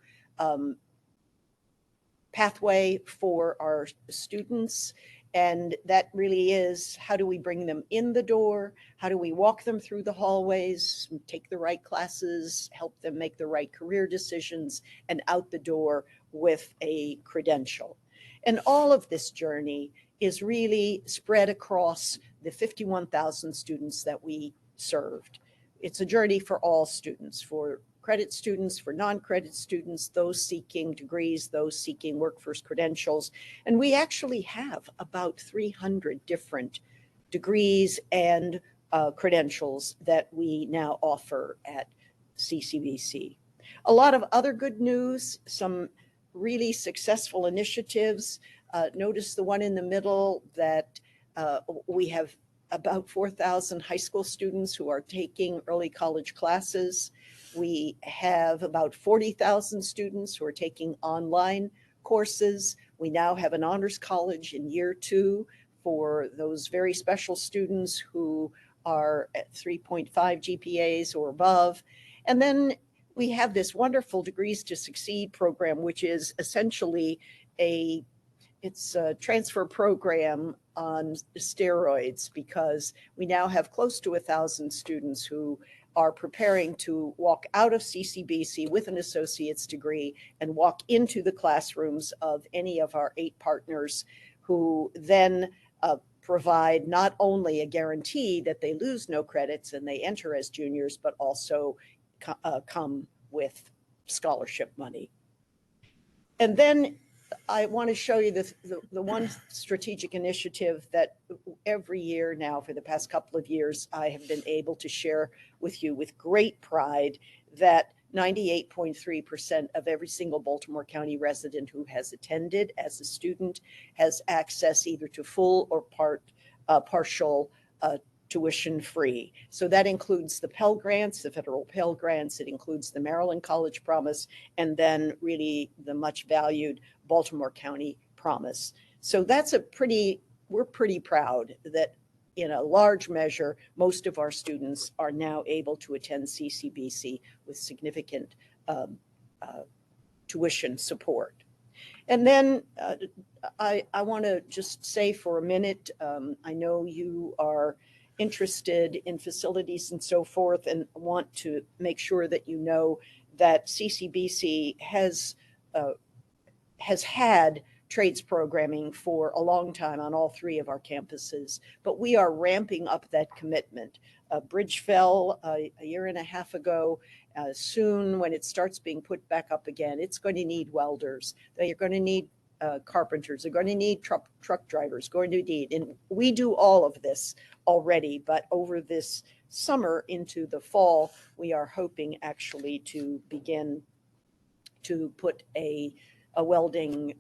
pathway for our students. And that really is, how do we bring them in the door? How do we walk them through the hallways, take the right classes, help them make the right career decisions, and out the door with a credential? And all of this journey is really spread across the 51,000 students that we served. It's a journey for all students, for credit students, for non-credit students, those seeking degrees, those seeking workforce credentials. And we actually have about 300 different degrees and credentials that we now offer at CCBC. A lot of other good news, some really successful initiatives. Notice the one in the middle that we have about 4,000 high school students who are taking early college classes. We have about 40,000 students who are taking online courses. We now have an honors college in year 2 for those very special students who are at 3.5 GPAs or above. And then we have this wonderful Degrees to Succeed program, which is essentially it's a transfer program on steroids, because we now have close to 1,000 students who are preparing to walk out of CCBC with an associate's degree and walk into the classrooms of any of our 8 partners, who then provide not only a guarantee that they lose no credits and they enter as juniors, but also come with scholarship money. And then I want to show you the one strategic initiative that every year now for the past couple of years I have been able to share with you with great pride, that 98.3% of every single Baltimore County resident who has attended as a student has access either to full or partial tuition free. So that includes the Pell Grants, the federal Pell Grants, it includes the Maryland College Promise, and then really the much valued Baltimore County Promise. So we're pretty proud that in a large measure, most of our students are now able to attend CCBC with significant tuition support. And then I want to just say for a minute, I know you are interested in facilities and so forth, and want to make sure that you know that CCBC has had trades programming for a long time on all 3 of our campuses, but we are ramping up that commitment. Bridge fell a year and a half ago. Soon, when it starts being put back up again, it's going to need welders. They're going to need carpenters. They're going to need truck drivers. Going to need, and we do all of this already. But over this summer into the fall, we are hoping actually to begin to put a welding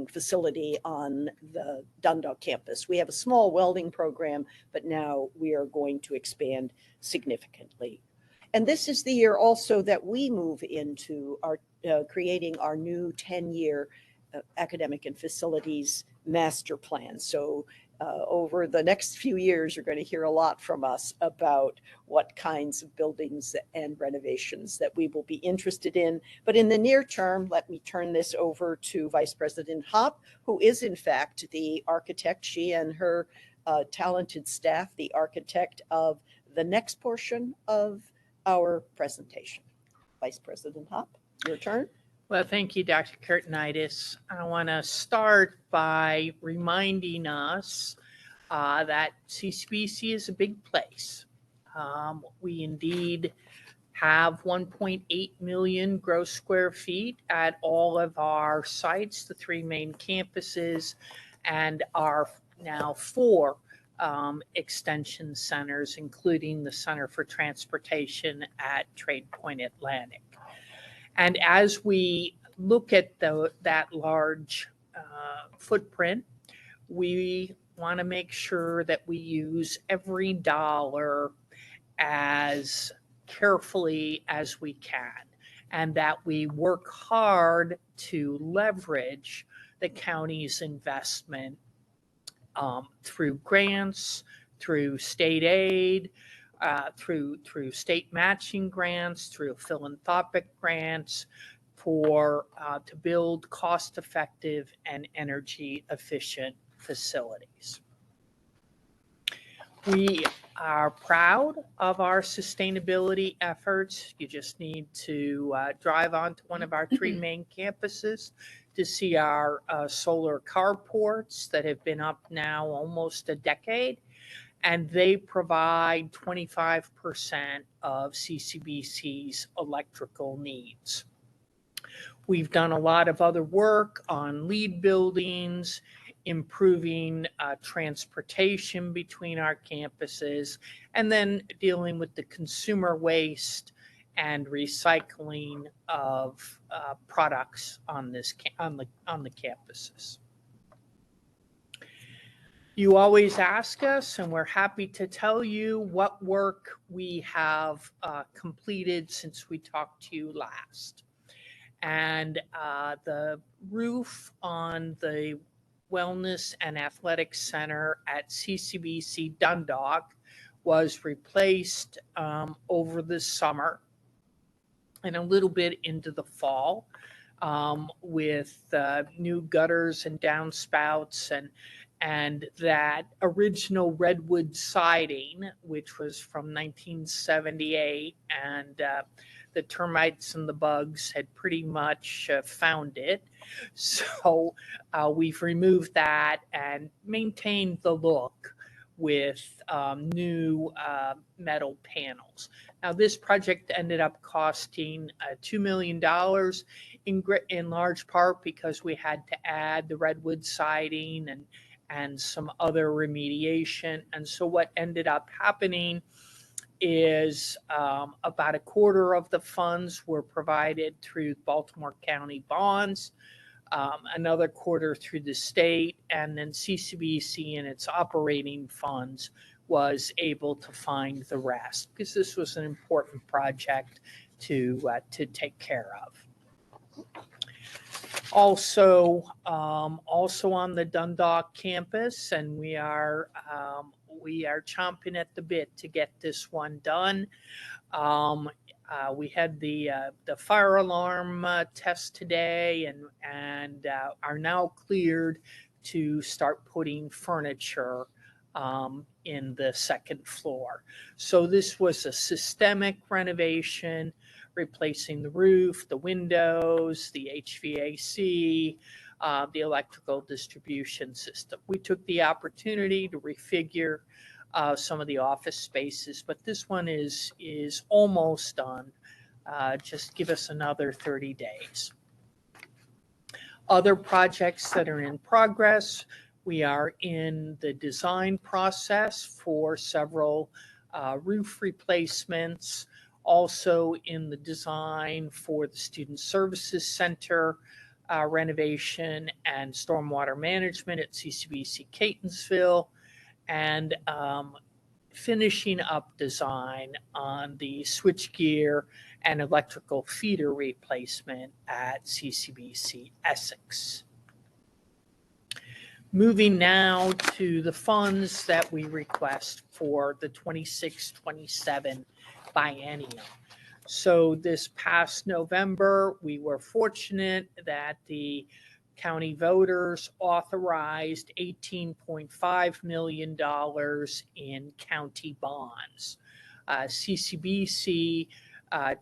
facility on the Dundalk campus. We have a small welding program, but now we are going to expand significantly. And this is the year also that we move into our creating our new 10-year academic and facilities master plan. So over the next few years, you're going to hear a lot from us about what kinds of buildings and renovations that we will be interested in. But in the near term, let me turn this over to Vice President Hopp, who is in fact the architect, she and her talented staff, the architect of the next portion of our presentation. Vice President Hopp, your turn. Well, thank you, Dr. Kurtenitis. I want to start by reminding us that CCBC is a big place. We indeed have 1.8 million gross square feet at all of our sites, the 3 main campuses, and our now 4 extension centers, including the Center for Transportation at Trade Point Atlantic. And as we look at that large footprint, we want to make sure that we use every dollar as carefully as we can, and that we work hard to leverage the county's investment through grants, through state aid, through state matching grants, through philanthropic grants, to build cost-effective and energy-efficient facilities. We are proud of our sustainability efforts. You just need to drive onto one of our 3 main campuses to see our solar carports that have been up now almost a decade. And they provide 25% of CCBC's electrical needs. We've done a lot of other work on LEED buildings, improving transportation between our campuses, and then dealing with the consumer waste and recycling of products on the campuses. You always ask us, and we're happy to tell you what work we have completed since we talked to you last. And the roof on the Wellness and Athletic Center at CCBC Dundalk was replaced over the summer and a little bit into the fall with new gutters and downspouts, and that original redwood siding, which was from 1978, and the termites and the bugs had pretty much found it. So we've removed that and maintained the look with new metal panels. Now, this project ended up costing $2 million in large part because we had to add the redwood siding and some other remediation. And so what ended up happening is about a quarter of the funds were provided through Baltimore County bonds, another quarter through the state, and then CCBC and its operating funds was able to find the rest, because this was an important project to take care of. Also on the Dundalk campus, and we are chomping at the bit to get this one done. We had the fire alarm test today, and are now cleared to start putting furniture in the second floor. So this was a systemic renovation, replacing the roof, the windows, the HVAC, the electrical distribution system. We took the opportunity to refigure some of the office spaces, but this one is almost done. Just give us another 30 days. Other projects that are in progress, we are in the design process for several roof replacements, also in the design for the Student Services Center renovation and stormwater management at CCBC Catonsville, and finishing up design on the switchgear and electrical feeder replacement at CCBC Essex. Moving now to the funds that we request for the 26-27 biennium. So this past November, we were fortunate that the county voters authorized $18.5 million in county bonds. CCBC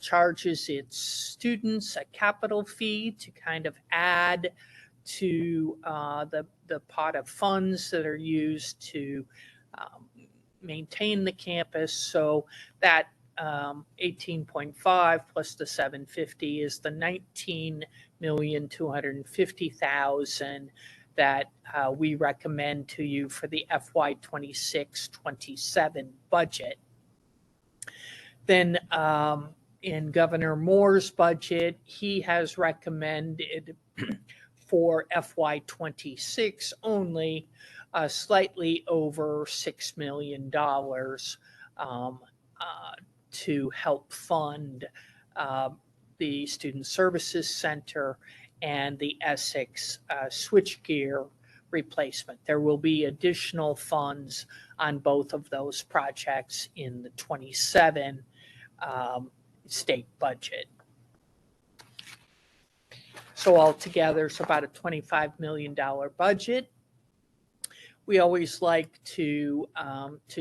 charges its students a capital fee to kind of add to the pot of funds that are used to maintain the campus. So that 18.5 plus the 750 is the 19,250,000 that we recommend to you for the FY 26-27 budget. Then in Governor Moore's budget, he has recommended for FY 26 only slightly over $6 million to help fund the Student Services Center and the Essex switchgear replacement. There will be additional funds on both of those projects in the 27 state budget. So altogether, it's about a $25 million budget. We always like to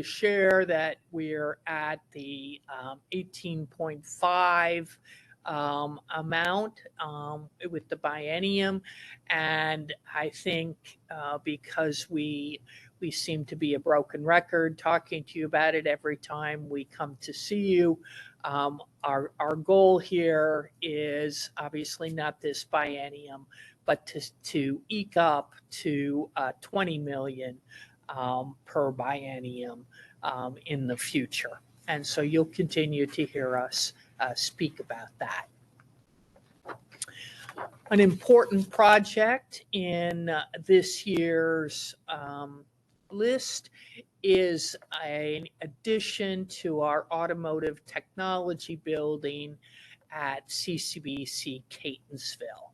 share that we're at the 18.5 amount with the biennium, and I think because we seem to be a broken record talking to you about it every time we come to see you. Our goal here is obviously not this biennium, but to eke up to 20 million per biennium in the future. And so you'll continue to hear us speak about that. An important project in this year's list is an addition to our automotive technology building at CCBC Catonsville.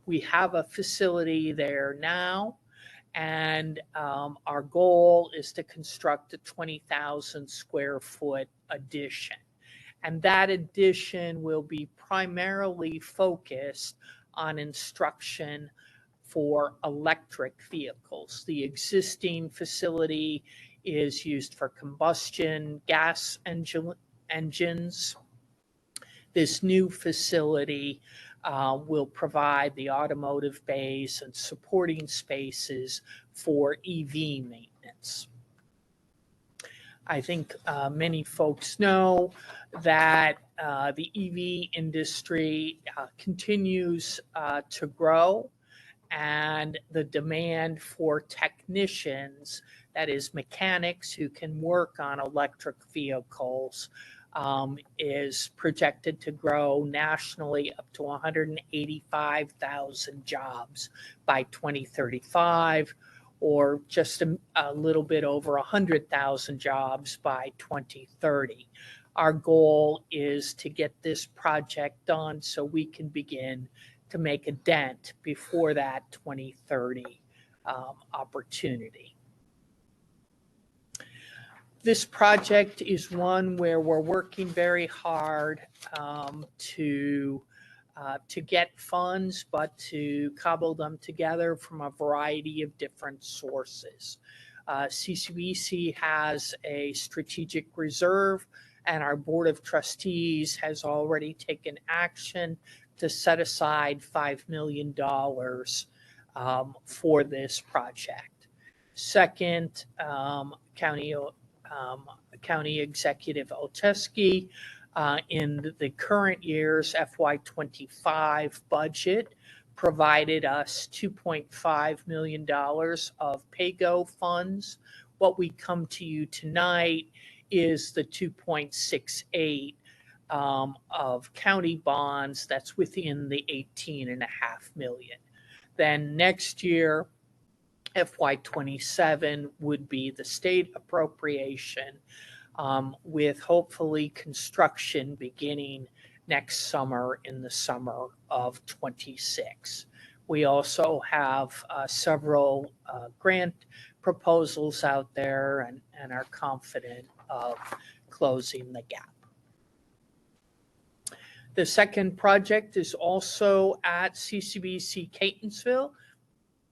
We have a facility there now, and our goal is to construct a 20,000 square foot addition. And that addition will be primarily focused on instruction for electric vehicles. The existing facility is used for combustion gas engines. This new facility will provide the automotive bays and supporting spaces for EV maintenance. I think many folks know that the EV industry continues to grow, and the demand for technicians, that is mechanics who can work on electric vehicles, is projected to grow nationally up to 185,000 jobs by 2035, or just a little bit over 100,000 jobs by 2030. Our goal is to get this project done so we can begin to make a dent before that 2030 opportunity. This project is one where we're working very hard to get funds, but to cobble them together from a variety of different sources. CCBC has a strategic reserve, and our Board of Trustees has already taken action to set aside $5 million for this project. Second, County Executive Olszewski, in the current year's FY25 budget, provided us $2.5 million of PAYGO funds. What we come to you tonight is the 2.68 of county bonds that's within the 18.5 million. Then next year, FY27 would be the state appropriation, with hopefully construction beginning next summer in the summer of 26. We also have several grant proposals out there and are confident of closing the gap. The second project is also at CCBC Catonsville.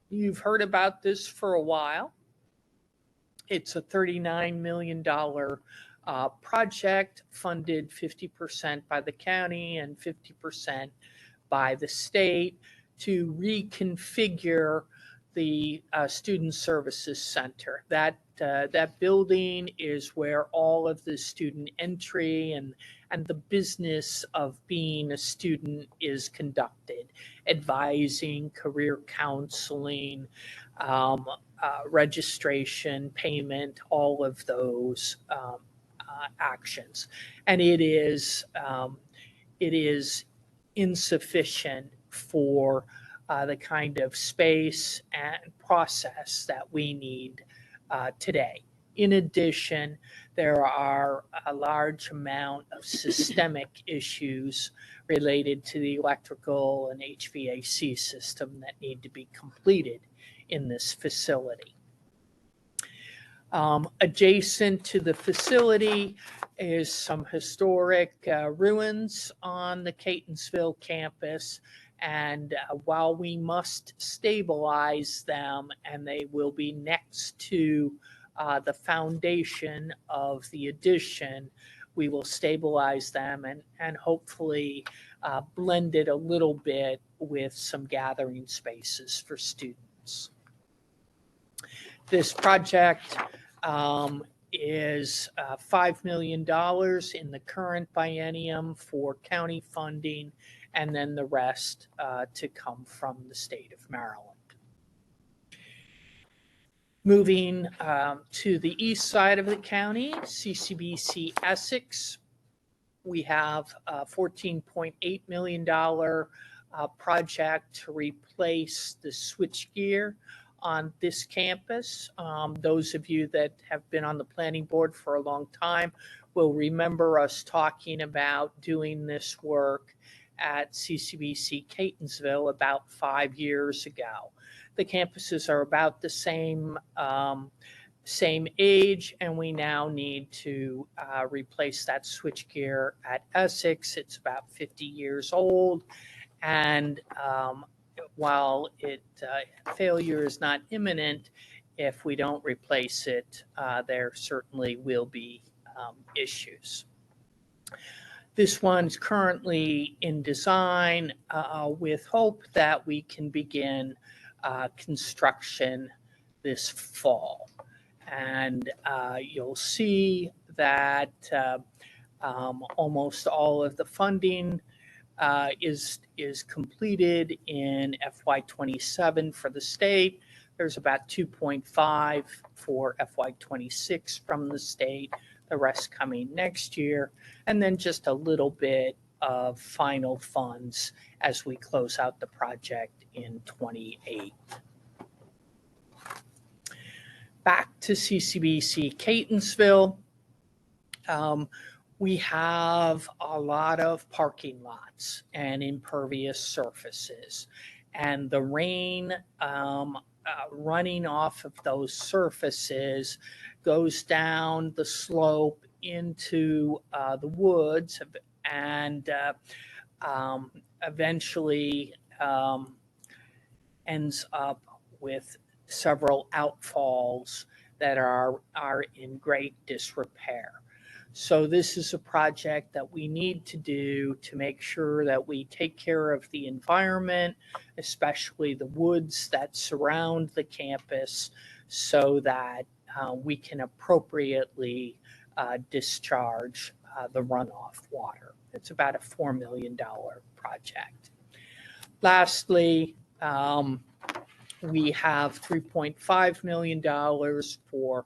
You've heard about this for a while. It's a $39 million project funded 50% by the county and 50% by the state to reconfigure the Student Services Center. That building is where all of the student entry and the business of being a student is conducted: advising, career counseling, registration, payment, all of those actions. And it is insufficient for the kind of space and process that we need today. In addition, there are a large amount of systemic issues related to the electrical and HVAC system that need to be completed in this facility. Adjacent to the facility is some historic ruins on the Catonsville campus. And while we must stabilize them, and they will be next to the foundation of the addition, we will stabilize them and hopefully blend it a little bit with some gathering spaces for students. This project is $5 million in the current biennium for county funding, and then the rest to come from the state of Maryland. Moving to the east side of the county, CCBC Essex, we have a $14.8 million project to replace the switchgear on this campus. Those of you that have been on the planning board for a long time will remember us talking about doing this work at CCBC Catonsville about 5 years ago. The campuses are about the same age, and we now need to replace that switchgear at Essex. It's about 50 years old, and while failure is not imminent, if we don't replace it, there certainly will be issues. This one's currently in design with hope that we can begin construction this fall. And you'll see that almost all of the funding is completed in FY27 for the state. There's about 2.5 for FY26 from the state, the rest coming next year, and then just a little bit of final funds as we close out the project in 28. Back to CCBC Catonsville. We have a lot of parking lots and impervious surfaces, and the rain running off of those surfaces goes down the slope into the woods and eventually ends up with several outfalls that are in great disrepair. So this is a project that we need to do to make sure that we take care of the environment, especially the woods that surround the campus, so that we can appropriately discharge the runoff water. It's about a $4 million project. Lastly, we have $3.5 million for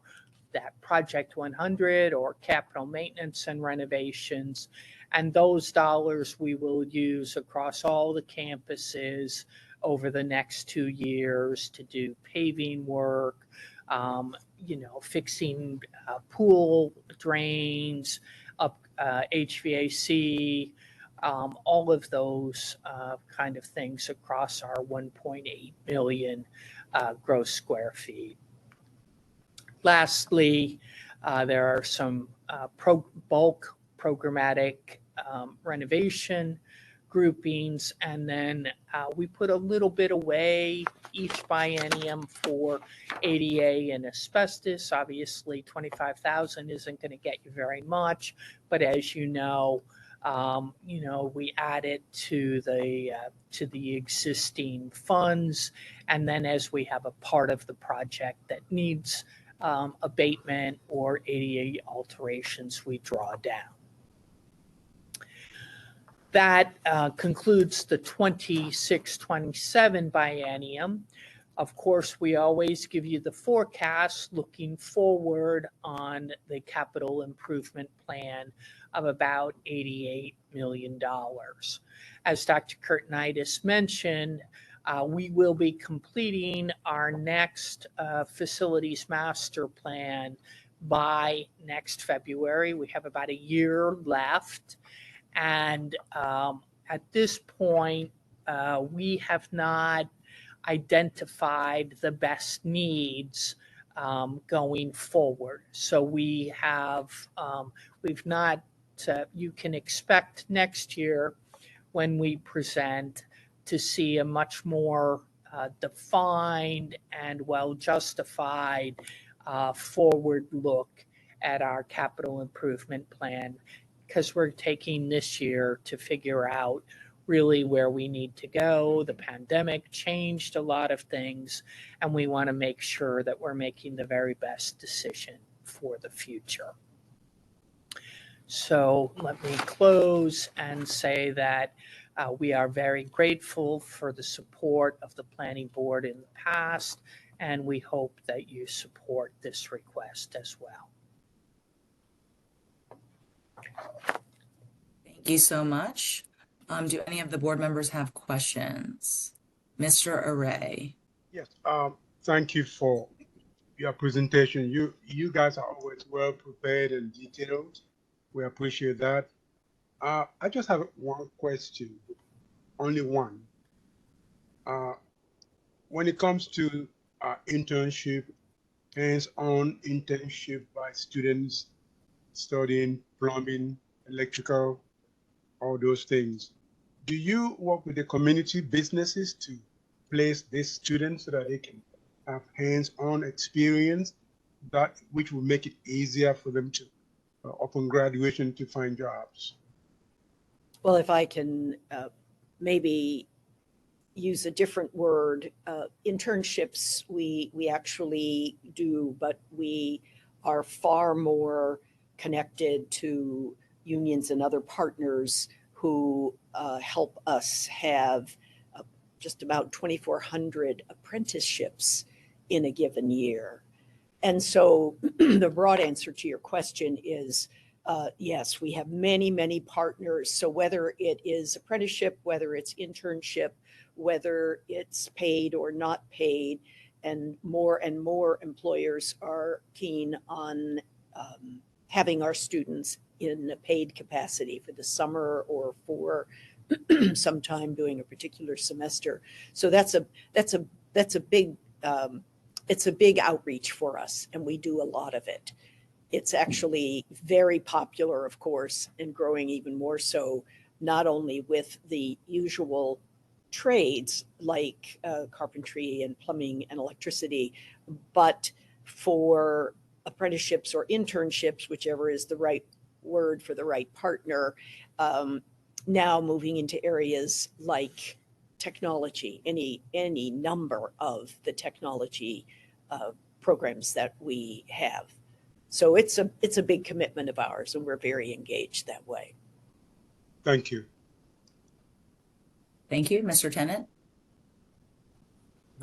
that Project 100 or capital maintenance and renovations. And those dollars we will use across all the campuses over the next 2 years to do paving work, fixing pool drains, up HVAC, all of those kind of things across our 1.8 million gross square feet. Lastly, there are some bulk programmatic renovation groupings, and then we put a little bit away each biennium for ADA and asbestos. Obviously, $25,000 isn't going to get you very much, but as you know, we add it to the existing funds, and then as we have a part of the project that needs abatement or ADA alterations, we draw down. That concludes the 26-27 biennium. Of course, we always give you the forecast looking forward on the capital improvement plan of about $88 million. As Dr. Kurtenitis mentioned, we will be completing our next facilities master plan by next February. We have about a year left. And at this point, we have not identified the best needs going forward. So we have, we've not, you can expect next year when we present to see a much more defined and well-justified forward look at our capital improvement plan, because we're taking this year to figure out really where we need to go. The pandemic changed a lot of things, and we want to make sure that we're making the very best decision for the future. So let me close and say that we are very grateful for the support of the planning board in the past, and we hope that you support this request as well. Thank you so much. Do any of the board members have questions? Mr. Array. Yes. thank you for your presentation. You guys are always well prepared and detailed. We appreciate that. I just have one question, only one. When it comes to internship, hands-on internship by students studying plumbing, electrical, all those things, do you work with the community businesses to place these students so that they can have hands-on experience, that which will make it easier for them to, upon graduation, to find jobs? Well, if I can maybe use a different word, internships we actually do, but we are far more connected to unions and other partners who help us have just about 2,400 apprenticeships in a given year. And so the broad answer to your question is yes, we have many, many partners. So whether it is apprenticeship, whether it's internship, whether it's paid or not paid, and more employers are keen on having our students in a paid capacity for the summer or for some time during a particular semester. So that's a big it's a big outreach for us, and we do a lot of it. It's actually very popular, of course, and growing even more so, not only with the usual trades like carpentry and plumbing and electricity, but for apprenticeships or internships, whichever is the right word for the right partner, now moving into areas like technology, any number of the technology programs that we have. So it's a big commitment of ours, and we're very engaged that way. Thank you. Thank you, Mr. Tennant.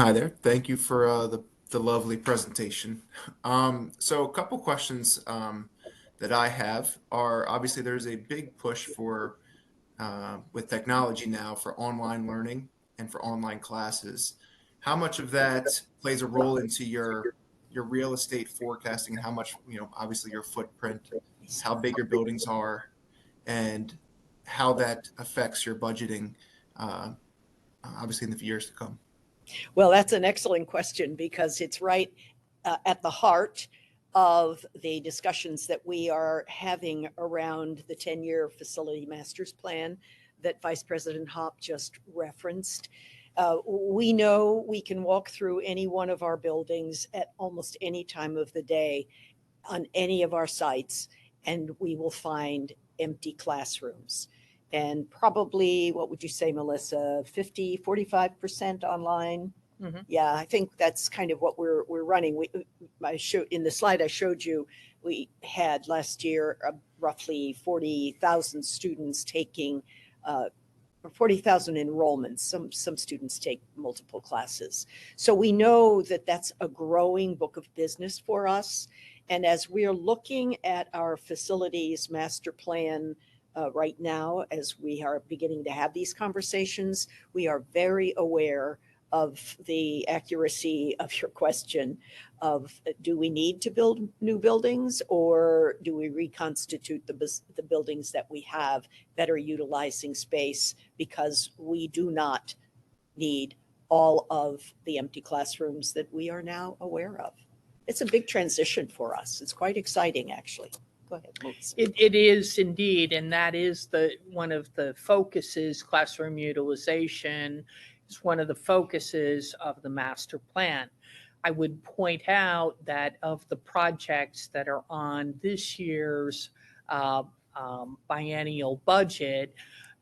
Hi there. Thank you for the lovely presentation. So a couple questions that I have are, obviously there's a big push for with technology now for online learning and for online classes. How much of that plays a role into your real estate forecasting, and how much, obviously your footprint, how big your buildings are, and how that affects your budgeting, obviously in the years to come? Well, that's an excellent question, because it's right at the heart of the discussions that we are having around the 10-year facility master's plan that Vice President Hopp just referenced. We know we can walk through any one of our buildings at almost any time of the day on any of our sites, and we will find empty classrooms. And probably, what would you say, Melissa, 45% online? Mm-hmm. Yeah, I think that's kind of what we're running. In the slide I showed you, we had last year roughly 40,000 students taking, 40,000 enrollments. Some students take multiple classes. So we know that that's a growing book of business for us. And as we're looking at our facilities master plan right now, as we are beginning to have these conversations, we are very aware of the accuracy of your question of, do we need to build new buildings, or do we reconstitute the buildings that we have, better utilizing space, because we do not need all of the empty classrooms that we are now aware of. It's a big transition for us. It's quite exciting, actually. Go ahead, Melissa. It is indeed, and that is one of the focuses. Classroom utilization is one of the focuses of the master plan. I would point out that of the projects that are on this year's biennial budget,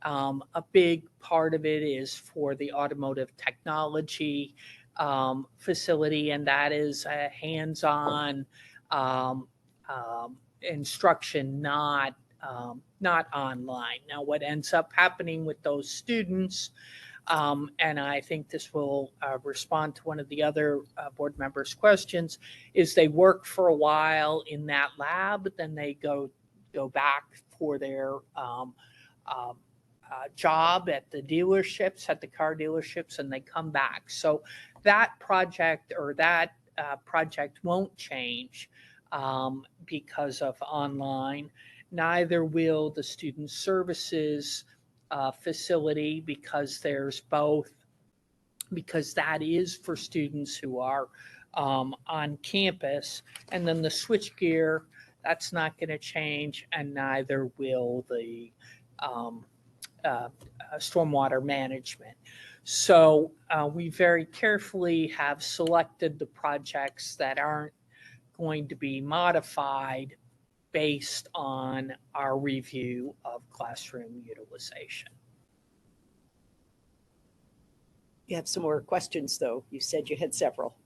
a big part of it is for the automotive technology facility, and that is a hands-on instruction, not online. Now, what ends up happening with those students, and I think this will respond to one of the other board members' questions, is they work for a while in that lab, but then they go back for their job at the dealerships, at the car dealerships, and they come back. So that project won't change because of online. Neither will the student services facility, because there's both, because that is for students who are on campus. And then the switchgear, that's not going to change, and neither will the stormwater management. So we very carefully have selected the projects that aren't going to be modified based on our review of classroom utilization. You have some more questions, though. You said you had several.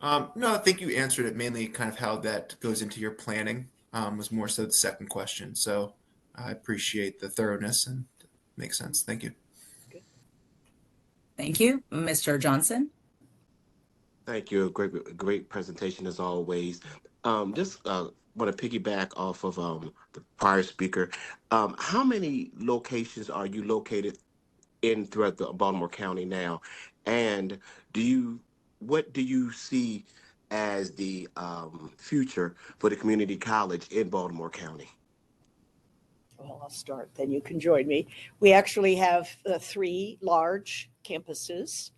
No, I think you answered it, mainly kind of how that goes into your planning, was more so the second question. So I appreciate the thoroughness and makes sense. Thank you. Thank you. Mr. Johnson? Thank you. Great presentation as always. Just want to piggyback off of the prior speaker. How many locations are you located in throughout the Baltimore County now? And what do you see as the future for the community college in Baltimore County? Well, I'll start, then you can join me. We actually have 3 large campuses,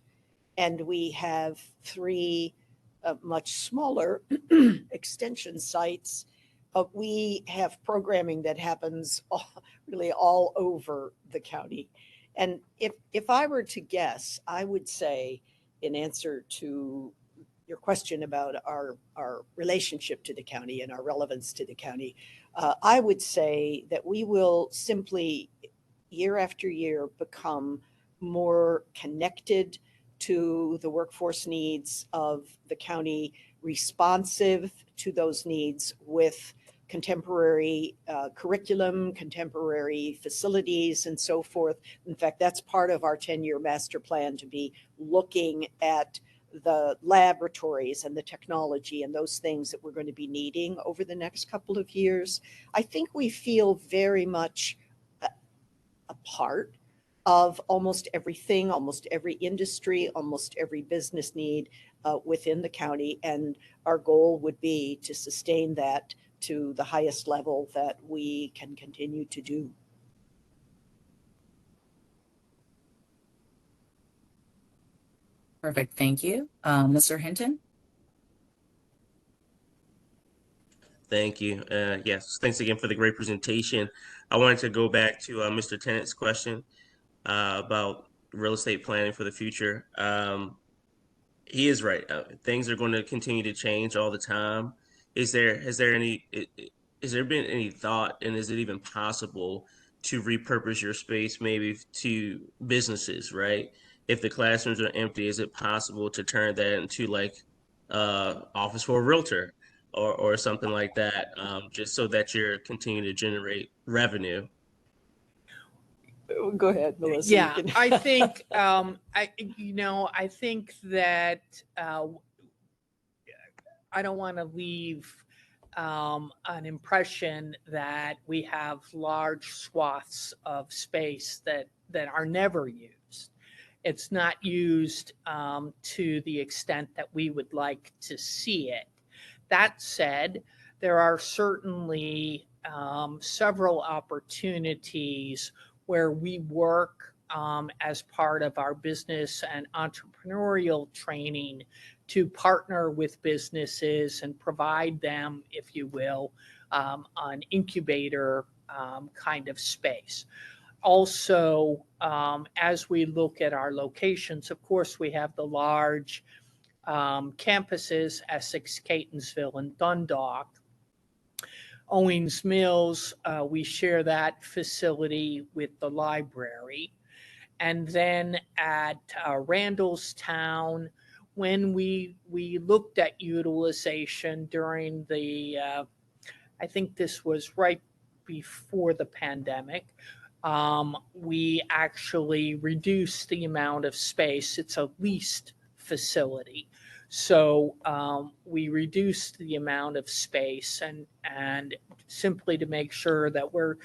and we have 3 much smaller extension sites. We have programming that happens really all over the county. And if I were to guess, I would say, in answer to your question about our relationship to the county and our relevance to the county, I would say that we will simply, year after year, become more connected to the workforce needs of the county, responsive to those needs with contemporary curriculum, contemporary facilities, and so forth. In fact, that's part of our 10-year master plan, to be looking at the laboratories and the technology and those things that we're going to be needing over the next couple of years. I think we feel very much a part of almost everything, almost every industry, almost every business need within the county. And our goal would be to sustain that to the highest level that we can continue to do. Perfect. Thank you. Mr. Hinton? Thank you. Yes, thanks again for the great presentation. I wanted to go back to Mr. Tennant's question about real estate planning for the future. He is right. Things are going to continue to change all the time. Has there been any thought, and is it even possible to repurpose your space maybe to businesses, right? If the classrooms are empty, is it possible to turn that into like office for a realtor or something like that, just so that you're continuing to generate revenue? Go ahead, Melissa. Yeah, I think I think that I don't want to leave an impression that we have large swaths of space that are never used. It's not used to the extent that we would like to see it. That said, there are certainly several opportunities where we work as part of our business and entrepreneurial training to partner with businesses and provide them, if you will, an incubator kind of space. Also, as we look at our locations, of course, we have the large campuses, Essex, Catonsville, and Dundalk. Owings Mills, we share that facility with the library. And then at Randallstown, when we looked at utilization during the, I think this was right before the pandemic, we actually reduced the amount of space. It's a leased facility. So we reduced the amount of space and simply to make sure that we're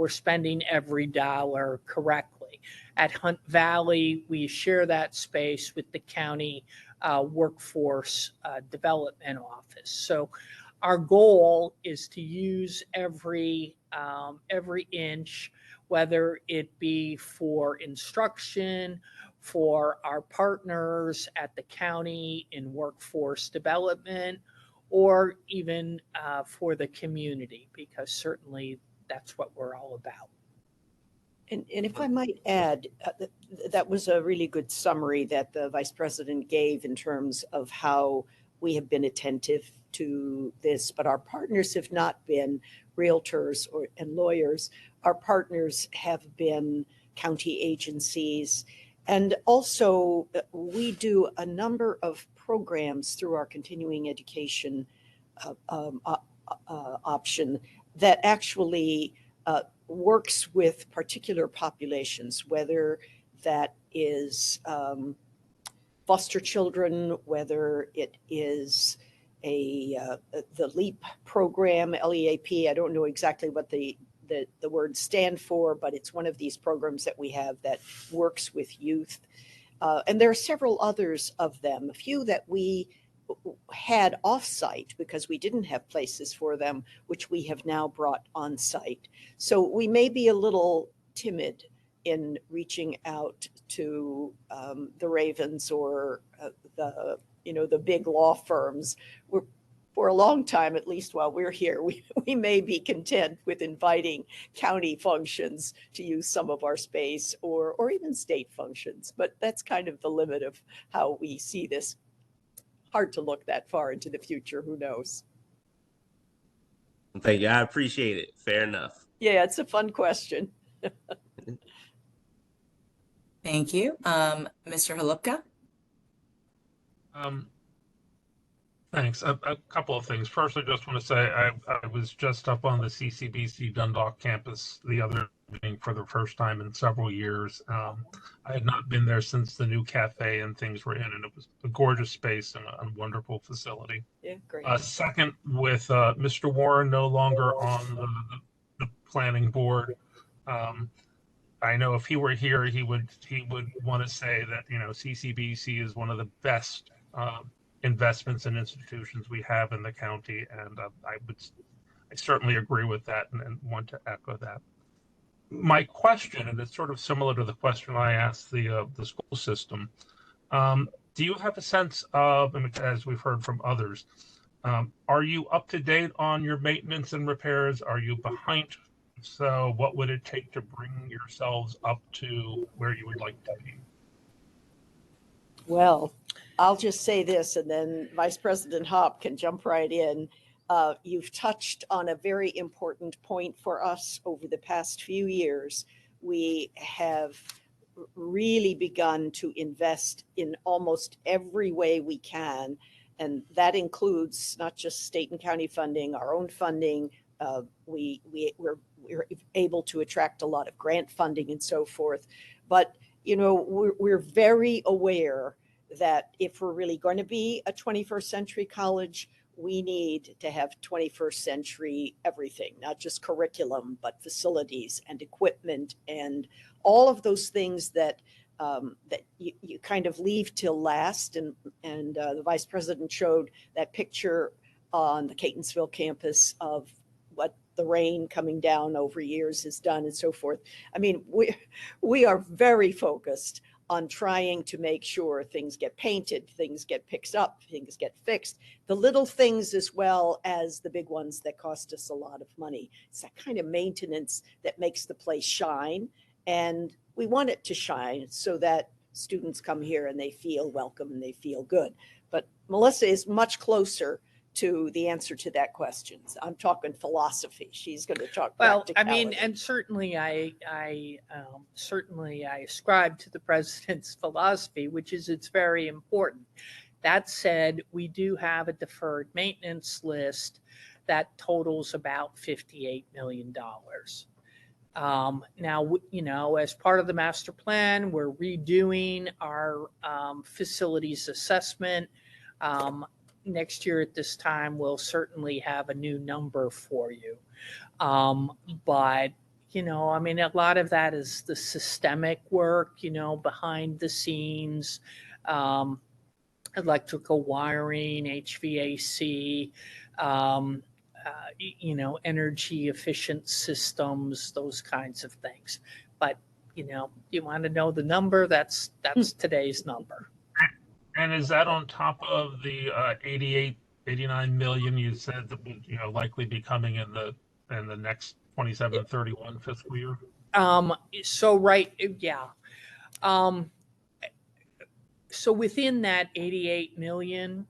spending every dollar correctly. Valley. At Hunt Valley, we share that space with the county workforce development office. So our goal is to use every inch, whether it be for instruction, for our partners at the county in workforce development, or even for the community, because certainly that's what we're all about. And if I might add, that was a really good summary that the Vice President gave in terms of how we have been attentive to this, but our partners have not been realtors and lawyers. Our partners have been county agencies. And also, we do a number of programs through our continuing education option that actually works with particular populations, whether that is foster children, whether it is the LEAP program, LEAP. I don't know exactly what the words stand for, but it's one of these programs that we have that works with youth. And there are several others of them, a few that we had off-site because we didn't have places for them, which we have now brought on-site. So we may be a little timid in reaching out to the Ravens or the big law firms. For a long time, at least while we're here, we may be content with inviting county functions to use some of our space or even state functions. But that's kind of the limit of how we see this. Hard to look that far into the future. Who knows? Thank you. I appreciate it. Fair enough. Yeah, it's a fun question. Thank you. Mr. Halupka? Thanks. A couple of things. First, I just want to say I was just up on the CCBC Dundalk campus the other evening for the first time in several years. I had not been there since the new cafe and things were in, and it was a gorgeous space and a wonderful facility. Yeah, great. Second, with Mr. Warren no longer on the planning board, I know if he were here, he would want to say that CCBC is one of the best investments and institutions we have in the county, and I certainly agree with that and want to echo that. My question, and it's sort of similar to the question I asked the school system, do you have a sense of, as we've heard from others, are you up to date on your maintenance and repairs? Are you behind? So what would it take to bring yourselves up to where you would like to be? Well, I'll just say this, and then Vice President Hopp can jump right in. You've touched on a very important point for us over the past few years. We have really begun to invest in almost every way we can, and that includes not just state and county funding, our own funding. We're able to attract a lot of grant funding and so forth. But we're very aware that if we're really going to be a 21st century college, we need to have 21st century everything, not just curriculum, but facilities and equipment and all of those things that you kind of leave till last. And the Vice President showed that picture on the Catonsville campus of what the rain coming down over years has done and so forth. I mean, we are very focused on trying to make sure things get painted, things get picked up, things get fixed, the little things as well as the big ones that cost us a lot of money. It's that kind of maintenance that makes the place shine, and we want it to shine so that students come here and they feel welcome and they feel good. But Melissa is much closer to the answer to that question. I'm talking philosophy. She's going to talk practicality. I mean, and certainly I ascribe to the president's philosophy, which is it's very important. That said, we do have a deferred maintenance list that totals about $58 million. Now, as part of the master plan, we're redoing our facilities assessment. Next year at this time, we'll certainly have a new number for you. But, you know, I mean, a lot of that is the systemic work, you know, behind the scenes, electrical wiring, HVAC, you know, energy efficient systems, those kinds of things. But, you know, you want to know the number, that's today's number. And is that on top of the 88, 89 million you said that would, you know, likely be coming in the next 27-31 fiscal year? So right, yeah. So within that 88 million,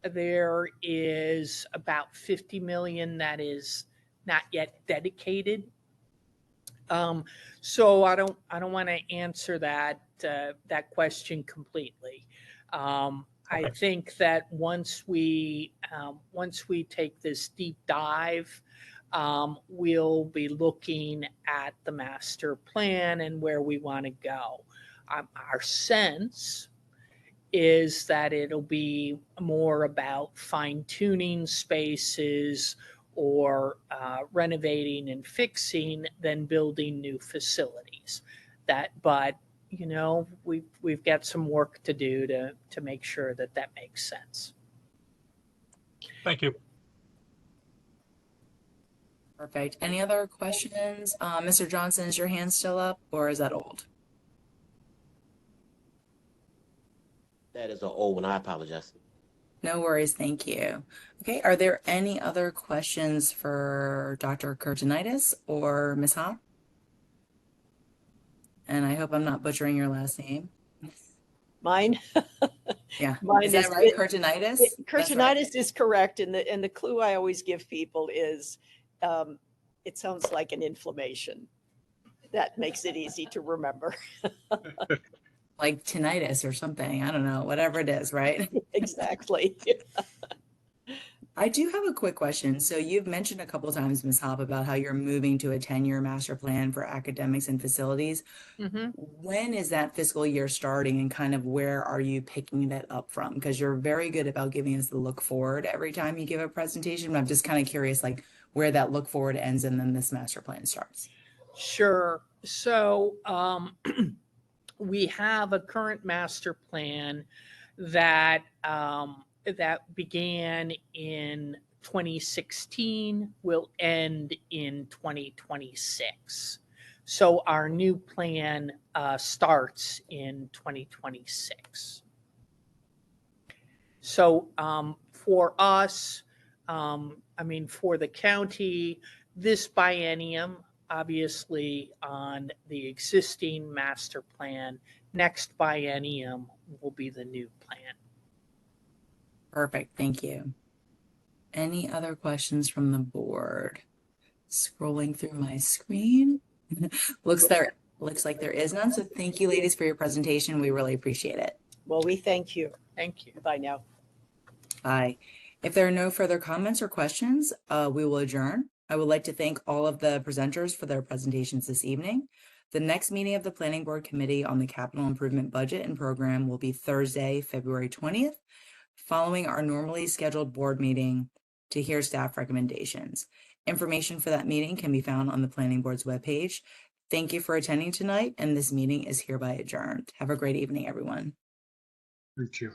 there is about 50 million that is not yet dedicated. So I don't want to answer that question completely. I think that once we take this deep dive, we'll be looking at the master plan and where we want to go. Our sense is that it'll be more about fine tuning spaces or renovating and fixing than building new facilities. But you know, we've got some work to do to make sure that makes sense. Thank you. Perfect. Any other questions? Mr. Johnson, is your hand still up or is that old? That is an old one. I apologize. No worries. Thank you. Okay. Are there any other questions for Dr. Kurtenitis or Ms. Ha? And I hope I'm not butchering your last name. Mine? Yeah. Mine is that right? Kurtenitis? Kurtenitis is correct. And the clue I always give people is it sounds like an inflammation. That makes it easy to remember. Like tinnitus or something. I don't know, whatever it is, right? Exactly. I do have a quick question. So you've mentioned a couple of times, Ms. Hopp, about how you're moving to a 10-year master plan for academics and facilities. Mm-hmm. When is that fiscal year starting and kind of where are you picking that up from? Because you're very good about giving us the look forward every time you give a presentation, but I'm just kind of curious like where that look forward ends and then this master plan starts. Sure. So we have a current master plan that that began in 2016, will end in 2026. So our new plan starts in 2026. So for us, I mean, for the county, this biennium, obviously on the existing master plan, next biennium will be the new plan. Perfect. Thank you. Any other questions from the board? Scrolling through my screen. Looks like there is none. So thank you, ladies, for your presentation. We really appreciate it. Well, we thank you. Thank you. Bye now. Bye. If there are no further comments or questions, we will adjourn. I would like to thank all of the presenters for their presentations this evening. The next meeting of the Planning Board Committee on the Capital Improvement Budget and Program will be Thursday, February 20th, following our normally scheduled board meeting to hear staff recommendations. Information for that meeting can be found on the Planning Board's webpage. Thank you for attending tonight, and this meeting is hereby adjourned. Have a great evening, everyone. Thank you.